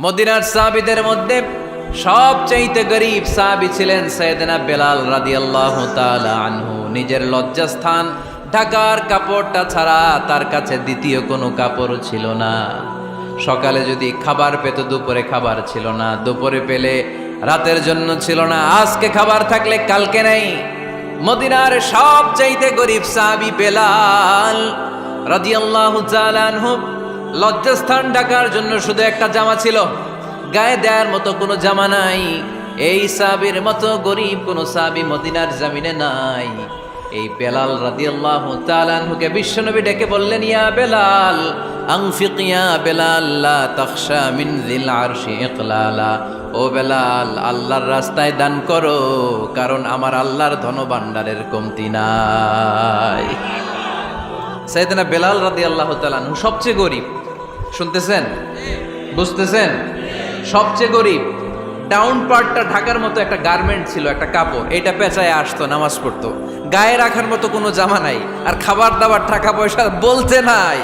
মদিনার সাহাবীদের মধ্যে সবচাইতে গরীব সাহাবী ছিলেন সাইয়েদনা বেলাল রাদিয়াল্লাহু তাআলা আনহু। নিজের লজ্জাস্থান ঢাকার কাপড়টা ছাড়া তার কাছে দ্বিতীয় কোনো কাপড় ছিল না। সকালে যদি খাবার পেত, দুপুরে খাবার ছিল না, দুপুরে পেলে রাতের জন্য ছিল না, আজকে খাবার থাকলে কালকে নেই। মদিনার সবচাইতে গরীব সাহাবী বেলাল রাদিয়াল্লাহু তাআলা আনহু, লজ্জাস্থান ঢাকার জন্য শুধু একটা জামা ছিল, গায়ে দেওয়ার মতো কোনো জামা নাই। এই সাহাবীর মতো গরীব কোনো সাহাবী মদিনার জমিনে নাই। এই বেলাল রাদিয়াল্লাহু তাআলা আনহুকে বিশ্বনবী ডেকে বললেন, ইয়া বেলাল আনফিক ইয়া বেলাল লা তাখশা মিন যিল আরশি ইকলালা। ও বেলাল, আল্লাহর রাস্তায় দান করো, কারণ আমার আল্লাহর ধনভাণ্ডারের কমতি নাই। সাইয়েদনা বেলাল রাদিয়াল্লাহু তাআলা আনহু সবচেয়ে গরীব। শুনতেছেন? বুঝতেছেন? সবচেয়ে গরীব। ডাউন পার্টটা ঢাকার মতো একটা গার্মেন্ট ছিল, একটা কাপড়, এটা পেঁচায় আসতো, নামাজ পড়তো। গায়ে রাখার মতো কোনো জামা নাই, আর খাবার দাবার টাকা পয়সা বলতে নাই।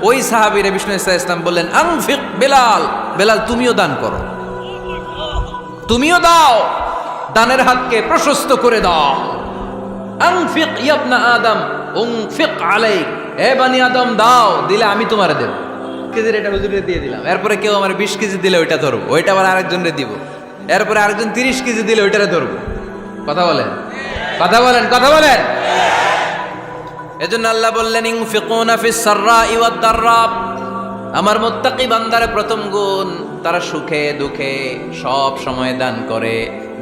ওই সাহাবীরে বিষ্ণু ইসলাম বললেন, আনফিক বেলাল, বেলাল তুমিও দান করো, তুমিও দাও, দানের হাতকে প্রশস্ত করে দাও। আনফিক ইয়া আদম উনফিক আলাইক, এ বানি আদম দাও, দিলে আমি তোমারে দেব। কেজির এটা হুজুরে দিয়ে দিলাম, এরপরে কেউ আমার 20 কেজি দিলে ওইটা ধরবো, ওইটা আবার আরেকজনরে দিব, এরপরে আরেকজন 30 কেজি দিলে ওইটারে ধরবো। কথা বলেন, কথা বলেন, কথা বলেন। এজন্য আল্লাহ বললেন, ইনফিকুনা ফিস সাররাই ওয়াদ দাররা। আমার মুত্তাকি বান্দার প্রথম গুণ, তারা সুখে দুঃখে সব সময় দান করে,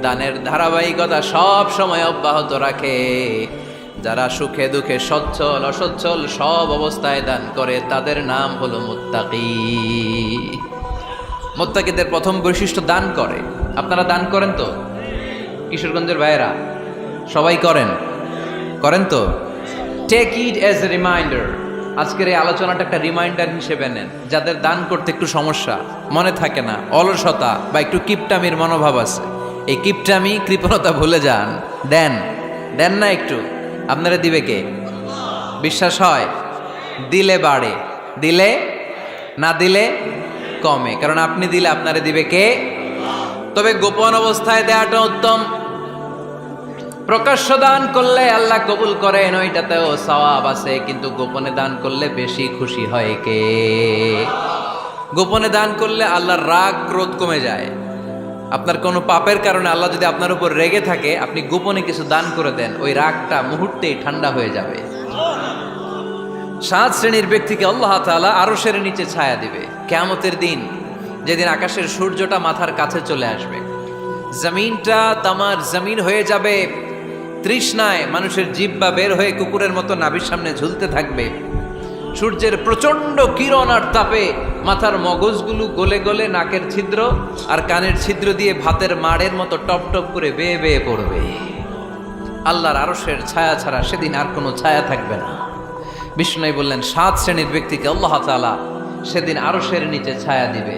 দানের ধারাবাহিকতা সব সময় অব্যাহত রাখে। যারা সুখে দুঃখে সচ্ছল অসচ্ছল সব অবস্থায় দান করে, তাদের নাম হলো মুত্তাকি। মুত্তাকিদের প্রথম বৈশিষ্ট্য দান করে। আপনারা দান করেন তো? কিশোরগঞ্জের ভাইয়েরা সবাই করেন? করেন তো? Take it as a reminder. আজকের এই আলোচনাটা একটা রিমাইন্ডার হিসেবে নেন। যাদের দান করতে একটু সমস্যা, মনে থাকে না, অলসতা বা একটু কিপটামির মনোভাব আছে, এই কিপটামি কৃপণতা ভুলে যান। দেন, দেন না একটু। আপনারা দিবে কে? বিশ্বাস হয়? দিলে বাড়ে, দিলে না দিলে কমে। কারণ আপনি দিলে আপনারে দিবে কে? তবে গোপন অবস্থায় দেওয়াটা উত্তম। প্রকাশ্য দান করলে আল্লাহ কবুল করেন, ওইটাতেও সওয়াব আছে, কিন্তু গোপনে দান করলে বেশি খুশি হয় কে? গোপনে দান করলে আল্লাহর রাগ ক্রোধ কমে যায়। আপনার কোনো পাপের কারণে আল্লাহ যদি আপনার উপর রেগে থাকে, আপনি গোপনে কিছু দান করে দেন, ওই রাগটা মুহূর্তেই ঠান্ডা হয়ে যাবে। 7 শ্রেণীর ব্যক্তিকে আল্লাহ তাআলা আরশের নিচে ছায়া দিবে কিয়ামতের দিন, যেদিন আকাশের সূর্যটা মাথার কাছে চলে আসবে, জমিনটা তামার জমিন হয়ে যাবে, তৃষ্ণায় মানুষের জিহ্বা বের হয়ে কুকুরের মতো নাভির সামনে ঝুলতে থাকবে। সূর্যের প্রচন্ড কিরণ আর তাপে মাথার মগজগুলো গলে গলে নাকের ছিদ্র আর কানের ছিদ্র দিয়ে ভাতের মাড়ের মতো টপ টপ করে বেয়ে বেয়ে পড়বে। আল্লাহর আরশের ছায়া ছাড়া সেদিন আর কোনো ছায়া থাকবে না। বিষ্ণু বললেন, 7 শ্রেণীর ব্যক্তিকে আল্লাহ তাআলা সেদিন আরশের নিচে ছায়া দিবে।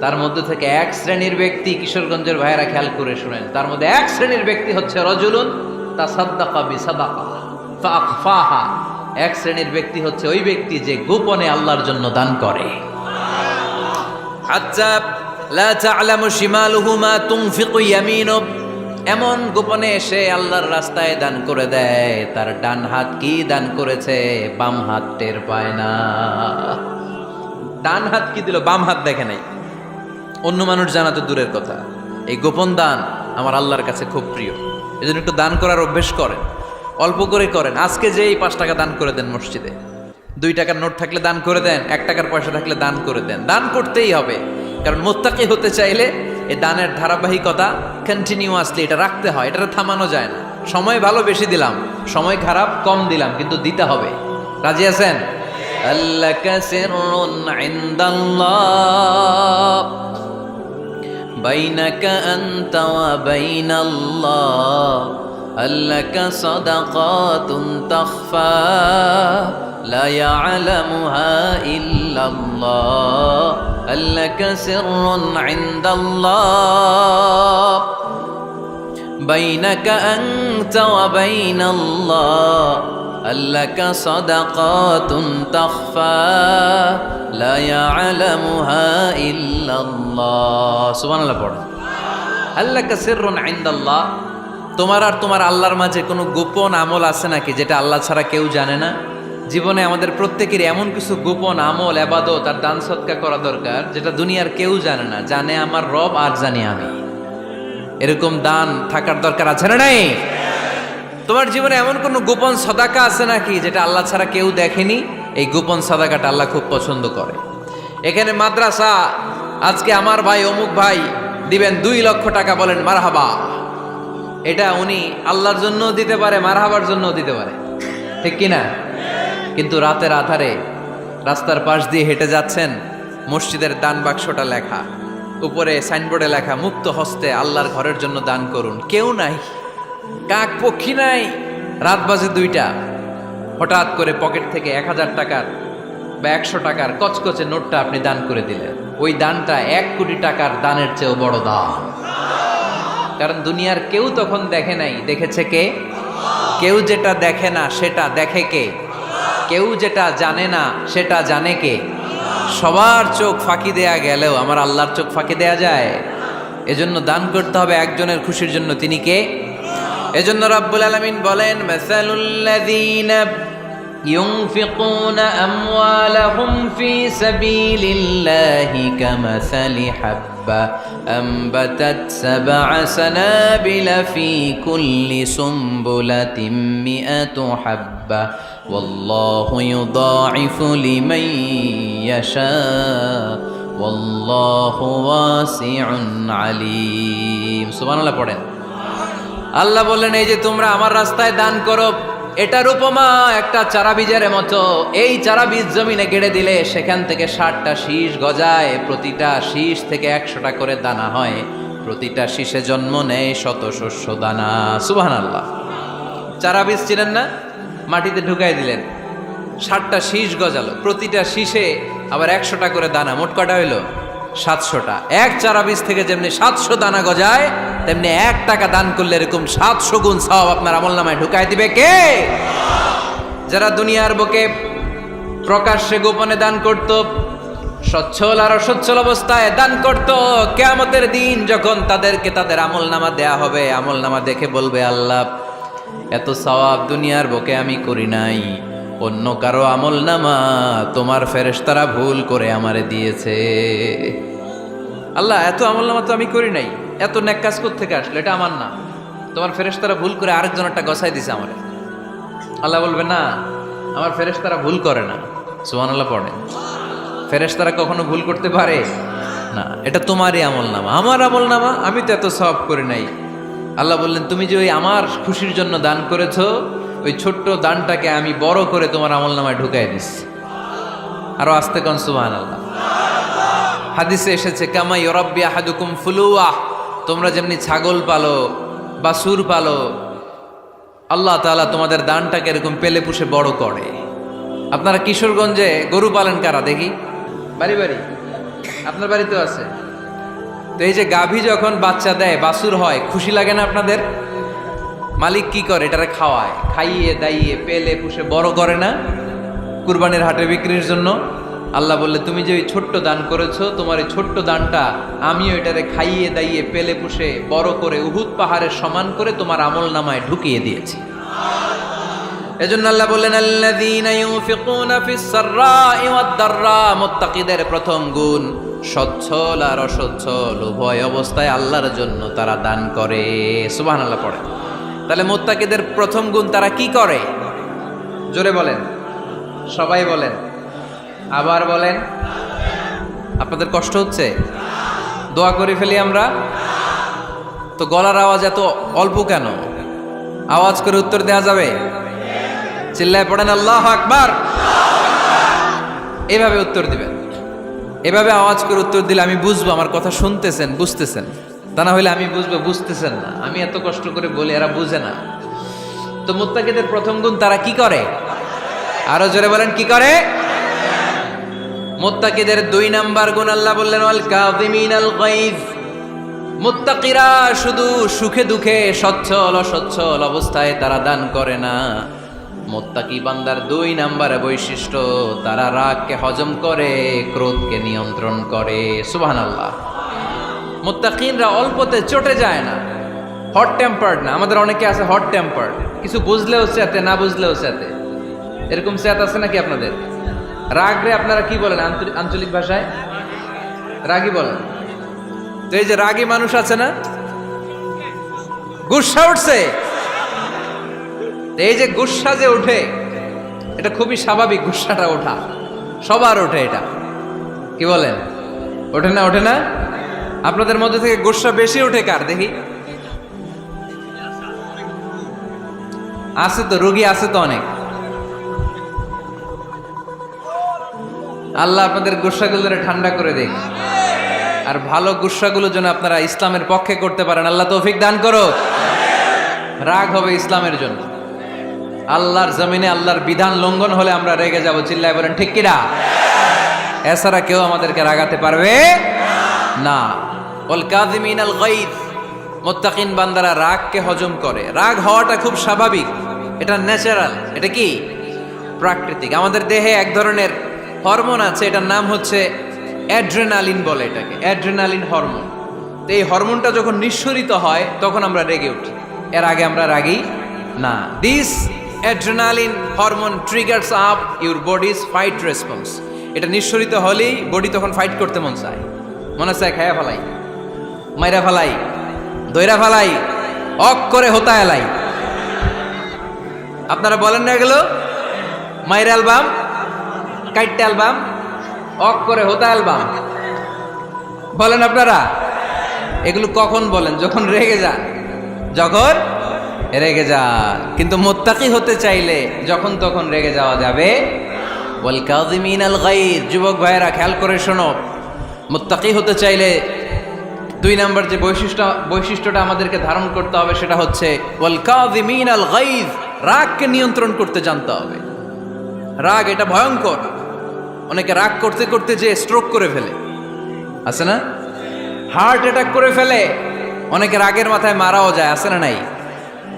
তার মধ্যে থেকে 1 শ্রেণীর ব্যক্তি, কিশোরগঞ্জের ভাইয়েরা খেয়াল করে শুনেন, তার মধ্যে 1 শ্রেণীর ব্যক্তি হচ্ছে রজুলুন তাসাদ্দাকা বিসাদাকা ফাআখফাহা। 1 শ্রেণীর ব্যক্তি হচ্ছে ওই ব্যক্তি যে গোপনে আল্লাহর জন্য দান করে। হাত্তা লা তা'লামু শিমালুহু মা তুনফিকু ইয়ামিনু। এমন গোপনে এসে আল্লাহর রাস্তায় দান করে দেয়, তার ডান হাত কি দান করেছে বাম হাত টের পায় না। ডান হাত কি দিল, বাম হাত দেখে নাই। অন্য মানুষ জানা তো দূরের কথা, এই গোপন দান আমার আল্লাহর কাছে খুব প্রিয়। এজন্য একটু দান করার অভ্যেস করেন, অল্প করে করেন। আজকে যে এই 5 টাকা দান করে দেন মসজিদে, 2 টাকার নোট থাকলে দান করে দেন, 1 টাকার পয়সা থাকলে দান করে দেন। দান করতেই হবে, কারণ মুত্তাকি হতে চাইলে এই দানের ধারাবাহিকতা কন্টিনিউয়াসলি এটা রাখতে হয়, এটা থামানো যায় না। সময় ভালো বেশি দিলাম, সময় খারাপ কম দিলাম, কিন্তু দিতে হবে। রাজি আছেন? আল্লাকা সিররুন ইনদাল্লাহ বাইনাকা আনতা ওয়া বাইনাল্লাহ, আল্লাকা সাদাকাতুন তাখফা লা ইয়ালামুহা ইল্লাল্লাহ, আল্লাকা সিররুন ইনদাল্লাহ বাইনাকা আনতা ওয়া বাইনাল্লাহ আল্লাকা সাদাকাতুন তাখফা লা ইয়ালামুহা ইল্লাল্লাহ। সুবহানাল্লাহ পড়ো। আল্লাকা সিররুন ইনদাল্লাহ, তোমার আর তোমার আল্লাহর মাঝে কোনো গোপন আমল আছে নাকি যেটা আল্লাহ ছাড়া কেউ জানে না? জীবনে আমাদের প্রত্যেকের এমন কিছু গোপন আমল, ইবাদত আর দান সদকা করা দরকার যেটা দুনিয়ার কেউ জানে না, জানে আমার রব আর জানি আমি। এরকম দান থাকার দরকার আছে না নাই? তোমার জীবনে এমন কোনো গোপন সাদাকা আছে নাকি যেটা আল্লাহ ছাড়া কেউ দেখেনি? এই গোপন সাদাকাটা আল্লাহ খুব পছন্দ করে। এখানে মাদ্রাসা, আজকে আমার ভাই অমুক ভাই দিবেন 2 লক্ষ টাকা, বলেন মারহাবা। এটা উনি আল্লাহর জন্য দিতে পারে, মারহাবার জন্য দিতে পারে, ঠিক কিনা? কিন্তু রাতের আধারে রাস্তার পাশ দিয়ে হেঁটে যাচ্ছেন, মসজিদের দান বাক্সটা লেখা, উপরে সাইনবোর্ডে লেখা মুক্ত হস্তে আল্লাহর ঘরের জন্য দান করুন। কেউ নাই, কাক পক্ষী নাই, রাত বাজে 2টা, হঠাৎ করে পকেট থেকে 1000 টাকার বা 100 টাকার কচকচে নোটটা আপনি দান করে দিলেন। ওই দানটা 1 কোটি টাকার দানের চেয়েও বড় দান। কারণ দুনিয়ার কেউ তখন দেখে নাই, দেখেছে কে? কেউ যেটা দেখে না সেটা দেখে কে? কেউ যেটা জানে না সেটা জানে কে? সবার চোখ ফাঁকি দেয়া গেলেও আমার আল্লাহর চোখ ফাঁকি দেয়া যায়? এজন্য দান করতে হবে একজনের খুশির জন্য, তিনি কে? এজন্য রাব্বুল আলামিন বলেন, মাসালুল্লাযীনা ইউনফিকুনা আমওয়ালাহুম ফি সাবিলিল্লাহি কামাসালি হাব্বা আনবাতাত সাবআ সানাবিলা ফি কুল্লি সুমবুলাতিন মিআতু হাব্বা ওয়াল্লাহু ইউদাঈফু লিমান ইয়াশা ওয়াল্লাহু ওয়াসিউন আলীম। সুবহানাল্লাহ পড়েন। আল্লাহ বললেন, এই যে তোমরা আমার রাস্তায় দান করো, এটার উপমা একটা চারা বীজের মতো। এই চারা বীজ জমিনে গেড়ে দিলে সেখান থেকে 60টা শীষ গজায়, প্রতিটা শীষ থেকে 100টা করে দানা হয়, প্রতিটা শীষে জন্ম নেয় শত শস্য দানা। সুবহানাল্লাহ। চারা বীজ ছিলেন না, মাটিতে ঢুকাই দিলেন, 60টা শীষ গজালো, প্রতিটা শীষে আবার 100টা করে দানা, মোট কটা হইল? 700টা। এক চারা বীজ থেকে যেমনি 700 দানা গজায়, তেমনি 1 টাকা দান করলে এরকম 700 গুণ সওয়াব আপনার আমলনামায় ঢুকাই দিবে কে? যারা দুনিয়ার বুকে প্রকাশ্যে গোপনে দান করত, সচ্ছল আর অসচ্ছল অবস্থায় দান করত, কিয়ামতের দিন যখন তাদেরকে তাদের আমলনামা দেয়া হবে, আমলনামা দেখে বলবে, আল্লাহ এত সওয়াব দুনিয়ার বুকে আমি করি নাই, অন্য কারো আমলনামা তোমার ফেরেশতারা ভুল করে আমারে দিয়েছে। আল্লাহ এত আমলনামা তো আমি করি নাই, এত নেক কাজ কোত্থেকে আসলো? এটা আমার না, তোমার ফেরেশতারা ভুল করে আরেকজনেরটা গছাই দিছে আমারে। আল্লাহ বলবে, না, আমার ফেরেশতারা ভুল করে না। সুবহানাল্লাহ পড়েন। ফেরেশতারা কখনো ভুল করতে পারে না, এটা তোমারই আমলনামা, আমার আমলনামা, আমি তো এত সওয়াব করি নাই। আল্লাহ বললেন, তুমি যে ওই আমার খুশির জন্য দান করেছো, ওই ছোট্ট দানটাকে আমি বড় করে তোমার আমলনামায় ঢুকাই দিচ্ছি। আরো আস্তে কোন সুবহানাল্লাহ। হাদিসে এসেছে, কামা ইউরাব্বি আহাদুকুম ফুলুয়া, তোমরা যেমনি ছাগল পালো, বাছুর পালো, আল্লাহ তাআলা তোমাদের দানটাকে এরকম পেলে পুষে বড় করে। আপনারা কিশোরগঞ্জে গরু পালেন কারা দেখি? বাড়ি বাড়ি, আপনার বাড়িতেও আছে। তো এই যে গাভী যখন বাচ্চা দেয়, বাছুর হয়, খুশি লাগে না আপনাদের? মালিক কি করে? এটারে খাওয়ায়, খাইয়ে দাইয়ে পেলে পুষে বড় করে না? কুরবানির হাটে বিক্রির জন্য। আল্লাহ বললে, তুমি যে ওই ছোট্ট দান করেছো, তোমার এই ছোট্ট দানটা আমিও এটারে খাইয়ে দাইয়ে পেলে পুষে বড় করে উহুদ পাহাড়ের সমান করে তোমার আমলনামায় ঢুকিয়ে দিয়েছি। এজন্য আল্লাহ বললেন, আল্লাযীনা ইউনফিকুনা ফিস সাররাই ওয়াদ দাররা, মুত্তাকিদের প্রথম গুণ সচ্ছল আর অসচ্ছল উভয় অবস্থায় আল্লাহর জন্য তারা দান করে। সুবহানাল্লাহ পড়ে। তাহলে মুত্তাকিদের প্রথম গুণ, তারা কি করে? জোরে বলেন, সবাই বলেন, আবার বলেন। আপনাদের কষ্ট হচ্ছে? দোয়া করে ফেলি আমরা তো। গলার আওয়াজ এত অল্প কেন? আওয়াজ করে উত্তর দেওয়া যাবে? চিল্লায় পড়েন আল্লাহু আকবার। এভাবে উত্তর দিবেন, এভাবে আওয়াজ করে উত্তর দিলে আমি বুঝবো আমার কথা শুনতেছেন, বুঝতেছেন। তা না হলে আমি বুঝবো বুঝতেছেন না, আমি এত কষ্ট করে বলি, এরা বুঝে না। তো মুত্তাকিদের প্রথম গুণ, তারা কি করে? আরো জোরে বলেন, কি করে? মুত্তাকিদের 2 নাম্বার গুণ আল্লাহ বললেন, ওয়াল কাযিমিনাল গায়জ। মুত্তাকিরা শুধু সুখে দুঃখে, সচ্ছল অসচ্ছল অবস্থায় তারা দান করে না, মুত্তাকি বান্দার 2 নম্বরে বৈশিষ্ট্য, তারা রাগকে হজম করে, ক্রোধকে নিয়ন্ত্রণ করে। সুবহানাল্লাহ। মুত্তাকিনরা অল্পতে চটে যায় না, হট টেম্পার্ড না। আমাদের অনেকে আছে হট টেম্পার্ড, কিছু বুঝলেও চেতে, না বুঝলেও চেতে। এরকম চেত আছে নাকি আপনাদের? রাগ রে আপনারা কি বলেন আঞ্চলিক ভাষায়? রাগী বলেন। তো এই যে রাগী মানুষ আছে না, গুসা উঠছে, এই যে গুসা যে ওঠে, এটা খুবই স্বাভাবিক। গুসাটা ওঠা সবার ওঠে, এটা কি বলেন? ওঠে না? ওঠে না? আপনাদের মধ্যে থেকে গুসা বেশি ওঠে কার দেখি? আছে তো, রোগী আছে তো অনেক। আল্লাহ আপনাদের গুসাগুলো ঠান্ডা করে দেখ, আর ভালো গুসাগুলো যেন আপনারা ইসলামের পক্ষে করতে পারেন। আল্লাহ তৌফিক দান করো। রাগ হবে ইসলামের জন্য। আল্লাহর জমিনে আল্লাহর বিধান লঙ্ঘন হলে আমরা রেগে যাব। চিল্লায় বলেন ঠিক কিনা? এছাড়া কেউ আমাদেরকে রাগাতে পারবে না। ওয়াল কাযিমিনাল গায়জ, মুত্তাকিন বান্দারা রাগকে হজম করে। রাগ হওয়াটা খুব স্বাভাবিক, এটা ন্যাচারাল, এটা কি প্রাকৃতিক। আমাদের দেহে এক ধরনের হরমোন আছে, এটার নাম হচ্ছে অ্যাড্রেনালিন বলে এটাকে, অ্যাড্রেনালিন হরমোন। তো এই হরমোনটা যখন নিঃসরিত হয় তখন আমরা রেগে উঠি, এর আগে আমরা রাগি না। This adrenaline hormone triggers up your bodies fight response. এটা নিঃসরিত হলেই বডি তখন ফাইট করতে মন চায়, মনে চায় খায়া ফেলাই, মাইরা ফেলাই, দইরা ফেলাই, অক করে হোতা এলাই। আপনারা বলেন না এগুলো? মাইরা অ্যালবাম, কাইটটা অ্যালবাম, অক করে হোতা অ্যালবাম বলেন আপনারা? এগুলো কখন বলেন? যখন রেগে যান, যখন রেগে যান। কিন্তু মুত্তাকি হতে চাইলে যখন তখন রেগে যাওয়া যাবে। ওয়াল কাযিমিনাল গায়জ, যুবক ভাইয়েরা খেয়াল করে শোনো, মুত্তাকি হতে চাইলে 2 নম্বর যে বৈশিষ্ট্যটা আমাদেরকে ধারণ করতে হবে সেটা হচ্ছে ওয়াল কাযিমিনাল গায়জ, রাগকে নিয়ন্ত্রণ করতে জানতে হবে। রাগ এটা ভয়ঙ্কর। অনেকে রাগ করতে করতে যে স্ট্রোক করে ফেলে, আছে না? হার্ট অ্যাটাক করে ফেলে। অনেকে রাগের মাথায় মারাও যায়, আছে না নাই?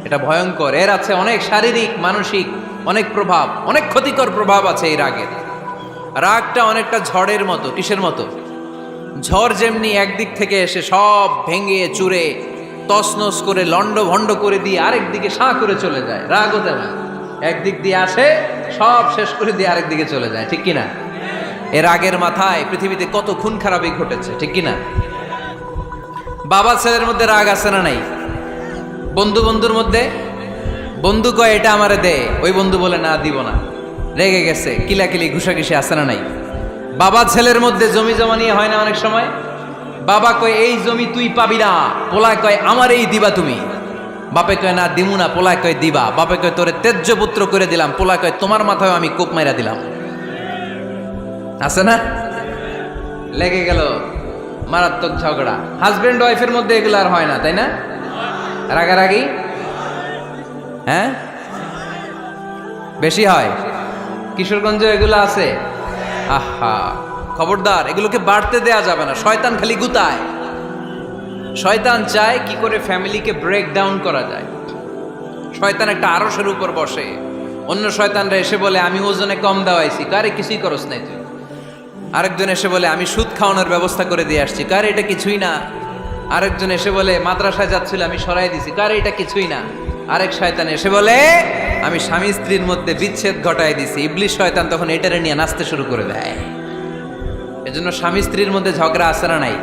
এটা ভয়ঙ্কর। এর আছে অনেক শারীরিক, মানসিক অনেক প্রভাব, অনেক ক্ষতিকর প্রভাব আছে এই রাগের। রাগটা অনেকটা ঝড়ের মতো। কিসের মতো? ঝড় যেমনি একদিক থেকে এসে সব ভেঙে চুরে তছনছ করে লন্ড ভন্ড করে দিয়ে আরেক দিকে সাঁ করে চলে যায়, রাগও তেমন একদিক দিয়ে আসে সব শেষ করে দিয়ে আরেক দিকে চলে যায়, ঠিক কিনা? এর রাগের মাথায় পৃথিবীতে কত খুন খারাপি ঘটেছে, ঠিক কিনা? বাবা ছেলের মধ্যে রাগ আছে না নাই? বন্ধু বন্ধুর মধ্যে, বন্ধু কয় এটা আমারে দে, ওই বন্ধু বলে না দিব না, রেগে গেছে, কিলাকিলি ঘুষাঘুষি আছে না নাই? বাবা ছেলের মধ্যে জমি জমা নিয়ে হয় না অনেক সময়? বাবা কয় এই জমি তুই পাবি না, পোলায় কয় আমার এই দিবা তুমি। বাপে কয় না দিমু না, পোলায় কয় দিবা। বাপে কয় তোরে তেজ্য পুত্র করে দিলাম, পোলায় কয় তোমার মাথায় আমি কোপ মাইরা দিলাম। আছে না? লেগে গেল, মারাত্মক ঝগড়া। হাজবেন্ড ওয়াইফের মধ্যে এগুলো আর হয় না, তাই না? রাগারাগি হ্যাঁ বেশি হয়। কিশোরগঞ্জে এগুলো আছে। আহা, খবরদার, এগুলোকে বাড়তে দেয়া যাবে না। শয়তান খালি গুতায়। শয়তান চায় কি করে ফ্যামিলিকে ব্রেক ডাউন করা যায়। শয়তান একটা আরশের উপর বসে, অন্য শয়তানরা এসে বলে আমি ওজনে কম দেওয়াইছি, কারে কিছুই করস নাই তুই। আরেকজন এসে বলে আমি সুদ খাওয়ানোর ব্যবস্থা করে দিয়ে আসছি, কারে এটা কিছুই না। আরেকজন এসে বলে মাদ্রাসায় যাচ্ছিল আমি সরাই দিছি, কারে এটা কিছুই না। আরেক শয়তান এসে বলে আমি স্বামী স্ত্রীর মধ্যে বিচ্ছেদ ঘটাই দিছি। ইবলিশ শয়তান তখন এটারে নিয়ে নাচতে শুরু করে দেয়। এজন্য স্বামী স্ত্রীর মধ্যে ঝগড়া আছে না নাই?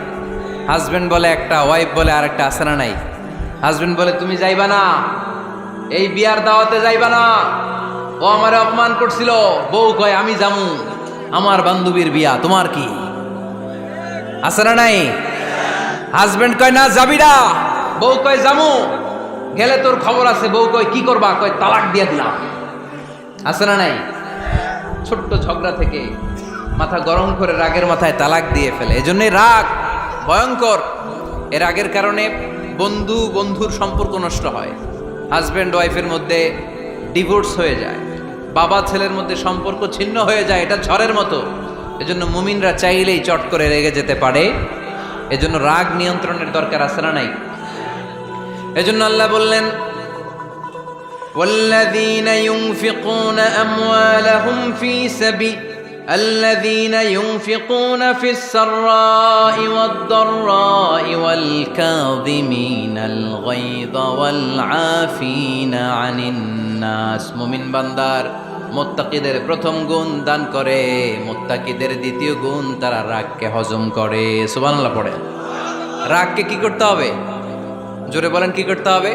হাজবেন্ড বলে একটা, ওয়াইফ বলে আরেকটা, আছে না নাই? হাজবেন্ড বলে তুমি যাইবা না, এই বিয়ার দাওয়াতে যাইবা না, ও আমারে অপমান করছিল। বউ কয় আমি যামু, আমার বান্ধবীর বিয়া, তোমার কি? আছে না নাই? হাজবেন্ড কয় না যাবি না, বউ কয় যামু, গেলে তোর খবর আছে। বউ কয় কি করবা? কয় তালাক দিয়ে দিলাম। আছে না নাই? ছোট্ট ঝগড়া থেকে মাথা গরম করে রাগের মাথায় তালাক দিয়ে ফেলে। এজন্যই রাগ ভয়ঙ্কর। এর রাগের কারণে বন্ধু বন্ধুর সম্পর্ক নষ্ট হয়, হাজব্যান্ড ওয়াইফের মধ্যে ডিভোর্স হয়ে যায়, বাবা ছেলের মধ্যে সম্পর্ক ছিন্ন হয়ে যায়। এটা ঝড়ের মতো। এজন্য মুমিনরা চাইলেই চট করে রেগে যেতে পারে। এজন্য রাগ নিয়ন্ত্রণের দরকার আছে না নাই? এজন্য আল্লাহ বললেন والذين ينفقون أموالهم في سبيل الذين ينفقون في السراء والضراء والكاظمين الغيظ والعافين عن الناس মুমিন বান্দার মুত্তাকিদের প্রথম গুণ দান করে, মুত্তাকিদের দ্বিতীয় গুণ তারা রাগকে হজম করে। সুবহানাল্লাহ পড়ে। রাগকে কি করতে হবে? জোরে বলেন, কি করতে হবে?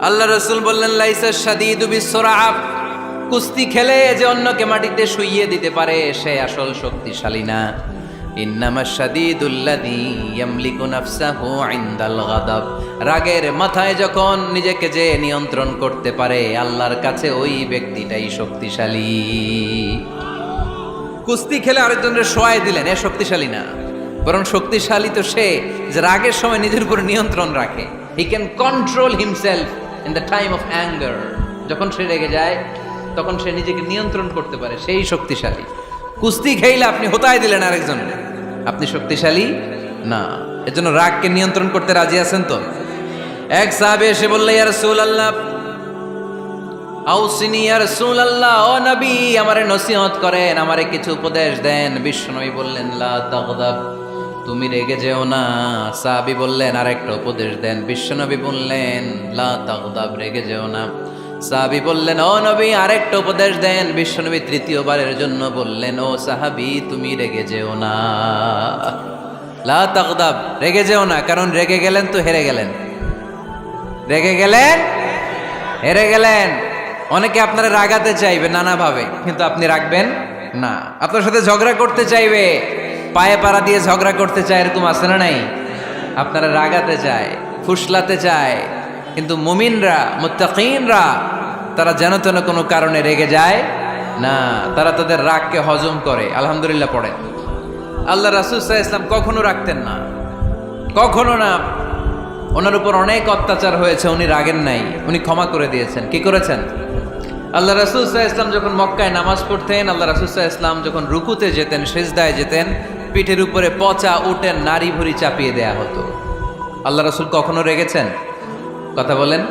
আল্লাহ রাসূল বললেন, লাইসা শাদীদু বিসরাআ, কুস্তি খেলে যে অন্যকে মাটিতে শুইয়ে দিতে পারে সে আসল শক্তিশালী না। ইন্নামা শাদীদুল্লাযী ইয়ামলিকু নাফসাহু ইনদাল গাদাব, রাগের মাথায় যখন নিজেকে যে নিয়ন্ত্রণ করতে পারে আল্লাহর কাছে ওই ব্যক্তিটাই শক্তিশালী। কুস্তি খেলে আরেকজনের শোয়াই দিলেন, এ শক্তিশালী না, বরং শক্তিশালী তো সে যে রাগের সময় নিজের উপর নিয়ন্ত্রণ রাখে। He can control himself in the time of anger. যখন সে রেগে যায় তখন সে নিজেকে নিয়ন্ত্রণ করতে পারে, সেই শক্তিশালী। কুস্তি খেইলে আপনি হোতায় দিলেন আরেকজন, আপনি শক্তিশালী না। এজন্য রাগকে নিয়ন্ত্রণ করতে রাজি আছেন তো? এক সাহাবী এসে বলল, ইয়া রাসূলুল্লাহ আউসিনি, ইয়া রাসূলুল্লাহ, ও নবী আমারে নসিহত করেন, আমারে কিছু উপদেশ দেন। বিশ্বনবী বললেন, লা তাগদাব, তুমি রেগে যেও না। সাহাবী বললেন, আরেকটা উপদেশ দেন। বিশ্বনবী বললেন, লা তাগদাব, রেগে যেও না। সাহাবী বললেন, ও নবী আরেকটা উপদেশ দেন। বিশ্বনবী তৃতীয়বারের জন্য বললেন, ও সাহাবী তুমি রেগে যেও না, লা তাগদাব, রেগে যেও না। কারণ রেগে গেলেন তো হেরে গেলেন, রেগে গেলেন হেরে গেলেন। অনেকে আপনারা রাগাতে চাইবে নানাভাবে, কিন্তু আপনি রাখবেন না। আপনার সাথে ঝগড়া করতে চাইবে, পায়ে পাড়া দিয়ে ঝগড়া করতে চায়, এরকম আছে না নাই? আপনারা রাগাতে চায়, ফুসলাতে চায়, কিন্তু মুমিনরা, মুত্তাকিনরা তারা যেন তেন কোনো কারণে রেগে যায় না, তারা তাদের রাগকে হজম করে। আলহামদুলিল্লাহ পড়েন। আল্লাহ রাসূল সাল্লাল্লাহু আলাইহি ওয়াসাল্লাম কখনো রাখতেন না, কখনো না। ওনার উপর অনেক অত্যাচার হয়েছে, উনি রাগেন নাই, উনি ক্ষমা করে দিয়েছেন। কি করেছেন? আল্লাহ রাসূল সাল্লাল্লাহু আলাইহি ওয়াসাল্লাম যখন মক্কায় নামাজ পড়তেন, আল্লাহ রাসূল সাল্লাল্লাহু আলাইহি ওয়াসাল্লাম যখন রুকুতে যেতেন, সিজদায় যেতেন, পিঠের উপরে পচা উটের নাড়ি ভুঁড়ি চাপিয়ে দেয়া হতো। আল্লাহ রাসূল কখনো রেগেছেন? কথা বলেন।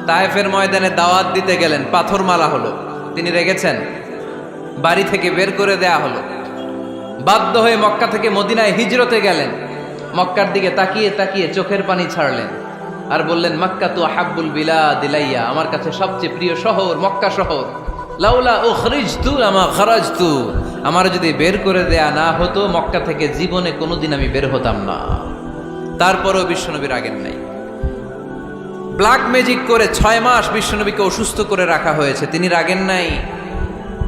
তায়েফের ময়দানে দাওয়াত দিতে গেলেন, পাথর মারা হলো, তিনি রেগেছেন? বাড়ি থেকে বের করে দেয়া হলো, বাধ্য হয়ে মক্কা থেকে মদিনায় হিজরতে গেলেন। মক্কার দিকে তাকিয়ে তাকিয়ে চোখের পানি ছাড়লেন আর বললেন, মক্কা তু আহাব্বুল বিলাদ ইলাইয়া, আমার কাছে সবচেয়ে প্রিয় শহর মক্কা শহর। লাউলা উখরিজতু লামা খারাজতু, আমার যদি বের করে দেয়া না হতো মক্কা থেকে জীবনে কোনোদিন আমি বের হতাম না। তারপরেও বিশ্বনবী রাগেন নাই। ব্ল্যাক ম্যাজিক করে 6 মাস বিশ্বনবীকে অসুস্থ করে রাখা হয়েছে, তিনি রাগেন নাই।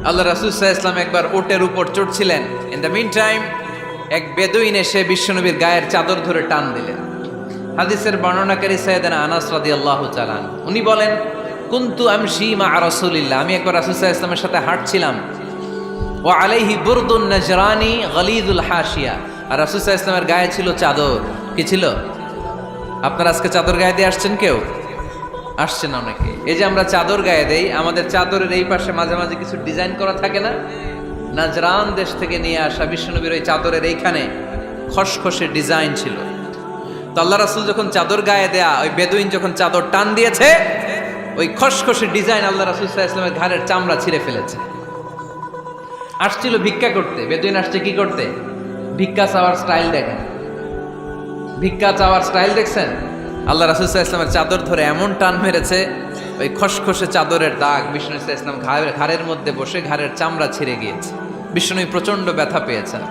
আল্লাহ রাসূল সাল্লাল্লাহু আলাইহি ওয়াসাল্লাম একবার উটের উপর চড়ছিলেন। ইন দ্য মিন টাইম এক বেদুইন এসে বিশ্বনবীর গায়ের চাদর ধরে টান দিলেন। হাদিসের বর্ণনাকারী সাইয়েদনা আনাস রাদিয়াল্লাহু তাআলা আনহু, উনি বলেন, কুনতু আমশি মা রাসূলিল্লাহ, আমি একবার রাসূল সাল্লাল্লাহু আলাইহি ওয়াসাল্লামের সাথে হাঁটছিলাম। ওয়া আলাইহি বুরদুন নাজরানি গলিদুল হাশিয়া, আর রাসূল সাল্লাল্লাহু আলাইহি ওয়াসাল্লামের গায়ে ছিল চাদর। কি ছিল? আপনারা আজকে চাদর গায়ে দিয়ে আসছেন? কেউ আসছেন অনেকে। এই যে আমরা চাদর গায়ে দেই, আমাদের চাদরের এই পাশে মাঝে মাঝে কিছু ডিজাইন করা থাকে না? নাজরান দেশ থেকে নিয়ে আসা বিশ্বনবীর ওই চাদরের এইখানে খসখসে ডিজাইন ছিল। তো আল্লাহ রাসূল যখন চাদর গায়ে দেয়া, ওই বেদুইন যখন চাদর টান দিয়েছে, ওই খসখসে ডিজাইন আল্লাহ রাসূল সাল্লাল্লাহু আলাইহি ওয়াসাল্লামের ঘাড়ের চামড়া ছিঁড়ে ফেলেছে। আসছিল ভিক্ষা করতে, বেদুইন আসছে কি করতে? ভিক্ষা চাওয়ার স্টাইল দেখেন, ভিক্ষা চাওয়ার স্টাইল দেখছেন? আল্লাহ রাসূল সাল্লাল্লাহু আলাইহি ওয়াসাল্লামের চাদর ধরে এমন টান মেরেছে, ওই খসখসে চাদরের দাগ বিষ্ণু সাল্লাল্লাহু আলাইহি ওয়াসাল্লাম ঘাড়ের মধ্যে বসে ঘাড়ের চামড়া ছিঁড়ে গিয়েছে। বিষ্ণু প্রচন্ড ব্যথা পেয়েছেন,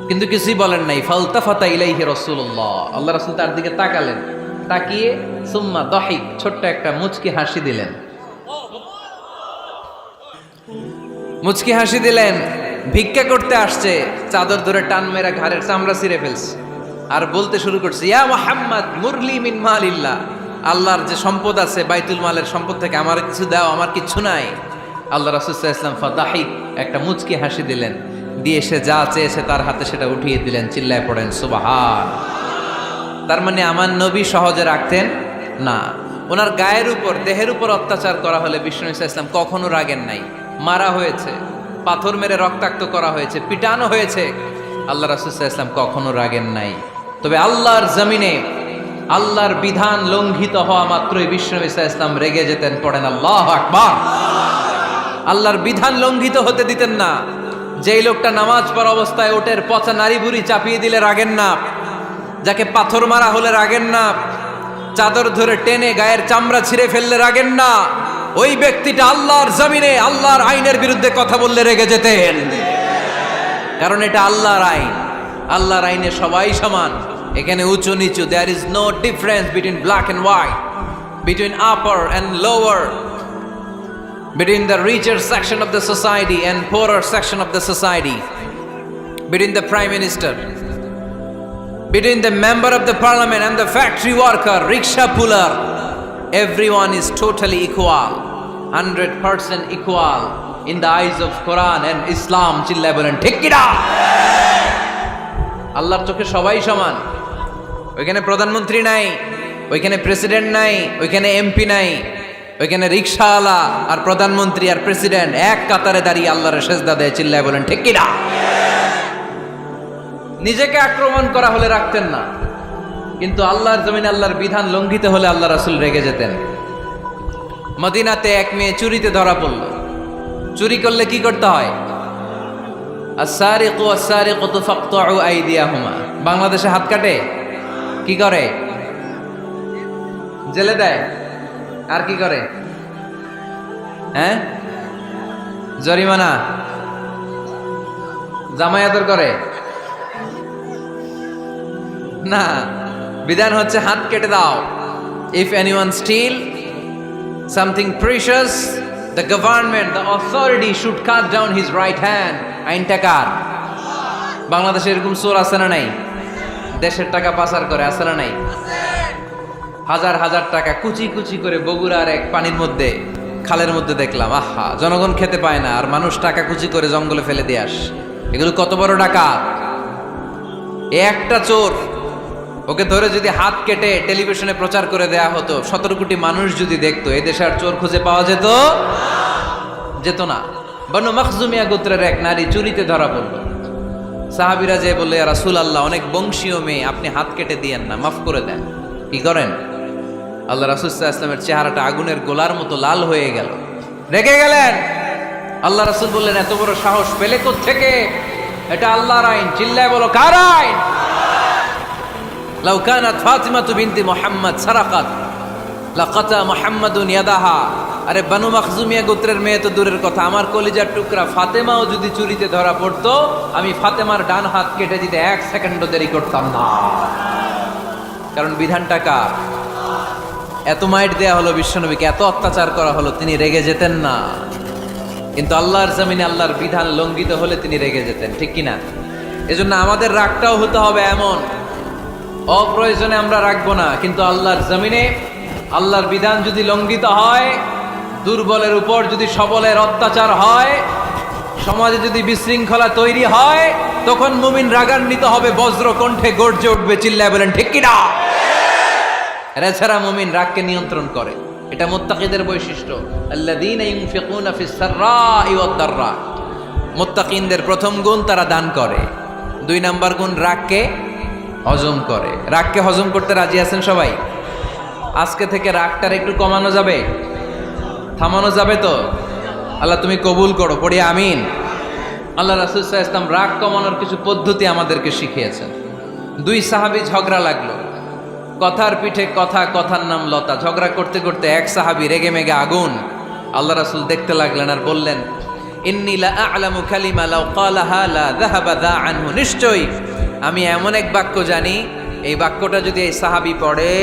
কিন্তু কিছুই বলেন নাই। ফালতাফাতা ইলাইহি রাসূলুল্লাহ, আল্লাহ রাসূল তার দিকে তাকালেন, তাকিয়ে সুম্মা দাহিক, ছোট্ট একটা মুচকি হাসি দিলেন। মুচকি হাসি দিলেন, ভিক্ষা করতে আসছে, চাদর ধরে টান মেরা ঘাড়ের চামড়া ছিঁড়ে ফেলছে, আর বলতে শুরু করছে, ইয়া মুহাম্মদ মুরলি মিন মালিল্লাহ, আল্লাহর যে সম্পদ আছে বাইতুল মালের সম্পদ থেকে আমার কিছু দাও, আমার কিছু নাই। আল্লাহ রাসূল সাল্লাল্লাহু আলাইহি ওয়াসাল্লাম ফাদাহিক, একটা মুচকি হাসি দিলেন, দিয়ে সে যা চেয়েছে তার হাতে সেটা উঠিয়ে দিলেন। চিল্লায় পড়েন সুবহান। তার মানে আমার নবী সহজে রাখতেন না। ওনার গায়ের উপর, দেহের উপর অত্যাচার করা হলে বিষ্ণু সাল্লাল্লাহু আলাইহি ওয়াসাল্লাম কখনো রাগেন নাই। মারা হয়েছে, পাথর মেরে রক্তাক্ত করা হয়েছে, পিটানো হয়েছে, আল্লাহ রাসূল সাল্লাল্লাহু আলাইহি ওয়াসাল্লাম কখনো রাগেন নাই। তবে আল্লাহর জমিনে আল্লাহর বিধান লঙ্ঘিত হওয়া মাত্রই বিশ্বনবী সাল্লাল্লাহু আলাইহি ওয়াসাল্লাম রেগে যেতেন। পড়েন আল্লাহু আকবার। আল্লাহর বিধান লঙ্ঘিত হতে দিতেন না। যেই লোকটা নামাজ পড়া অবস্থায় ওটের পচা নারী বুড়ি চাপিয়ে দিলে রাগেন না, যাকে পাথর মারা হলে রাগেন না, চাদর ধরে টেনে গায়ের চামড়া ছিঁড়ে ফেললে রাগেন না, ওই ব্যক্তিটা আল্লাহর জমিনে আল্লাহর আইনের বিরুদ্ধে কথা বললে রেগে যেতেন। কারণ এটা আল্লাহর আইন। আল্লাহর আইনে সবাই সমান। এখানে উঁচু নিচু, there is no difference between black and white, between upper and lower, between the richer section of the society and poorer section of the society, between the prime minister, between the member of the parliament and the factory worker, rickshaw puller, everyone is totally equal, 100% equal in the eyes of Quran and Islam. চিল্লায় বলেন ঠিক কি না? আল্লাহর চোখে সবাই সমান। ওইখানে প্রধানমন্ত্রী নাই, ওইখানে প্রেসিডেন্ট নাই, ওইখানে এমপি নাই, ওইখানে রিকশাওয়ালা আর প্রধানমন্ত্রী আর প্রেসিডেন্ট এক কাতারে দাঁড়িয়ে আল্লাহর সেজদা দেয়। চিল্লায় বলেন ঠিক কি না? নিজেকে আক্রমণ করা হলে রাখতেন না, কিন্তু আল্লাহর জমিনে আল্লাহর বিধান লঙ্ঘিত হলে আল্লাহ রাসূল রেগে যেতেন। মদিনাতে এক মেয়ে চুরিতে ধরা পড়ল। চুরি করলে কি করতে হয়? আস-সারিকু ওয়াস-সারিকাতু ফাকতাউ আইদিয়াহুমা। বাংলাদেশে হাত কাটে, কি করে? জেলে দেয়। আর কি করে? হ্যাঁ, জরিমানা, জামায়াতর করে না। বিধান হচ্ছে হাত কেটে দাও। If anyone steal something precious, the government, the authority should cut down his right hand. আইনটা কার? বাংলাদেশে এরকম চোর আছে না নাই? দেশের টাকা পাচার করে, আছে না নাই? হাজার হাজার টাকা কুচি কুচি করে বগুড়ার এক পানির মধ্যে, খালের মধ্যে দেখলাম। আহা, জনগণ খেতে পায় না আর মানুষ টাকা কুচি করে জঙ্গলে ফেলে দিয়ে আস। এগুলো কত বড় ডাকাত! একটা চোর, ওকে ধরে যদি হাত কেটে টেলিভিশনে প্রচার করে দেয়া হতো, 17 কোটি মানুষ যদি দেখতো, এই দেশে আর চোর খুঁজে পাওয়া যেত না। বনু মখজুমিয়া গোত্রের এক নারী চুরিতে ধরা পড়ল। সাহাবীরা যে বললে, ইয়া রাসূলুল্লাহ, অনেক বংশীয় মেয়ে, আপনি হাত কেটে দিয়েন না, মাফ করে দেন। কি করেন? আল্লাহ রাসূল সাল্লাল্লাহু আলাইহি ওয়াসাল্লামের চেহারাটা আগুনের গোলার মতো লাল হয়ে গেল। রেগে গেলেন। আল্লাহ রাসূল বললেন, এত বড় সাহস পেলে কোত্থেকে? এটা আল্লাহর আইন। চিল্লায় বলো, কার আইন? লাউ কানাত ফাতিমাতু বিনতি মুহাম্মদ সারাকাত লাকাতা মুহাম্মাদুন ইয়াদাহা। আরে বনু মখজুমিয়া গোত্রের মেয়ে তো দূরের কথা, আমার কলিজার টুকরা ফাতেমাও যদি চুরিতে ধরা পড়তো, আমি ফাতেমার ডান হাত কেটে দিতে 1 সেকেন্ডও দেরি করতাম না। কারণ বিধানটা কার? এত মাইট দেয়া হলো বিশ্বনবীকে, এত অত্যাচার করা হলো, তিনি রেগে যেতেন না। কিন্তু আল্লাহর জমিনে আল্লাহর বিধান লঙ্ঘিত হলে তিনি রেগে যেতেন। ঠিক কিনা? এজন্য আমাদের রাগটাও হতে হবে এমন, অপ্রয়োজনে আমরা রাখবো না। কিন্তু আল্লাহর জমিনে আল্লাহর বিধান যদি লঙ্ঘিত হয়, দুর্বলের উপর যদি সবলের অত্যাচার হয়, সমাজে যদি বিশৃঙ্খলা তৈরি হয়, তখন মুমিন রাগান্বিত হবে, বজ্র কণ্ঠে গর্জে উঠবে। চিল্লায় বলেন ঠিক কিনা? এছাড়া মুমিন রাগকে নিয়ন্ত্রণ করে। এটা মুত্তাকিদের বৈশিষ্ট্য। আল্লাযীনা ইউনফিকুনা ফিস সাররাই ওয়াদ দাররা। মুত্তাকিনদের প্রথম গুণ, তারা দান করে। 2 নাম্বার গুণ, রাগকে হজম করে। রাগকে হজম করতে রাজি আছেন সবাই? আজকে থেকে রাগটার একটু কমানো যাবে, থামানো যাবে তো? আল্লাহ তুমি কবুল করো, পড়ি আমিন। আল্লাহ রাসূল সাল্লাল্লাহু আলাইহি ওয়াসাল্লাম রাগ কমানোর কিছু পদ্ধতি আমাদেরকে শিখিয়েছেন। 2 সাহাবী ঝগড়া লাগলো, কথার পিঠে কথা, কথার নাম লতা। ঝগড়া করতে করতে এক সাহাবী রেগে মেগে আগুন। আল্লাহ রাসূল দেখতে লাগলেন আর বললেন, ইন্নী লা আ'লামু কালিমা লাউ ক্বালাহা লা যাহাবা যা আনহু। নিশ্চয়ই আমি এমন এক বাক্য জানি, এই বাক্যটা যদি এই সাহাবী পড়ে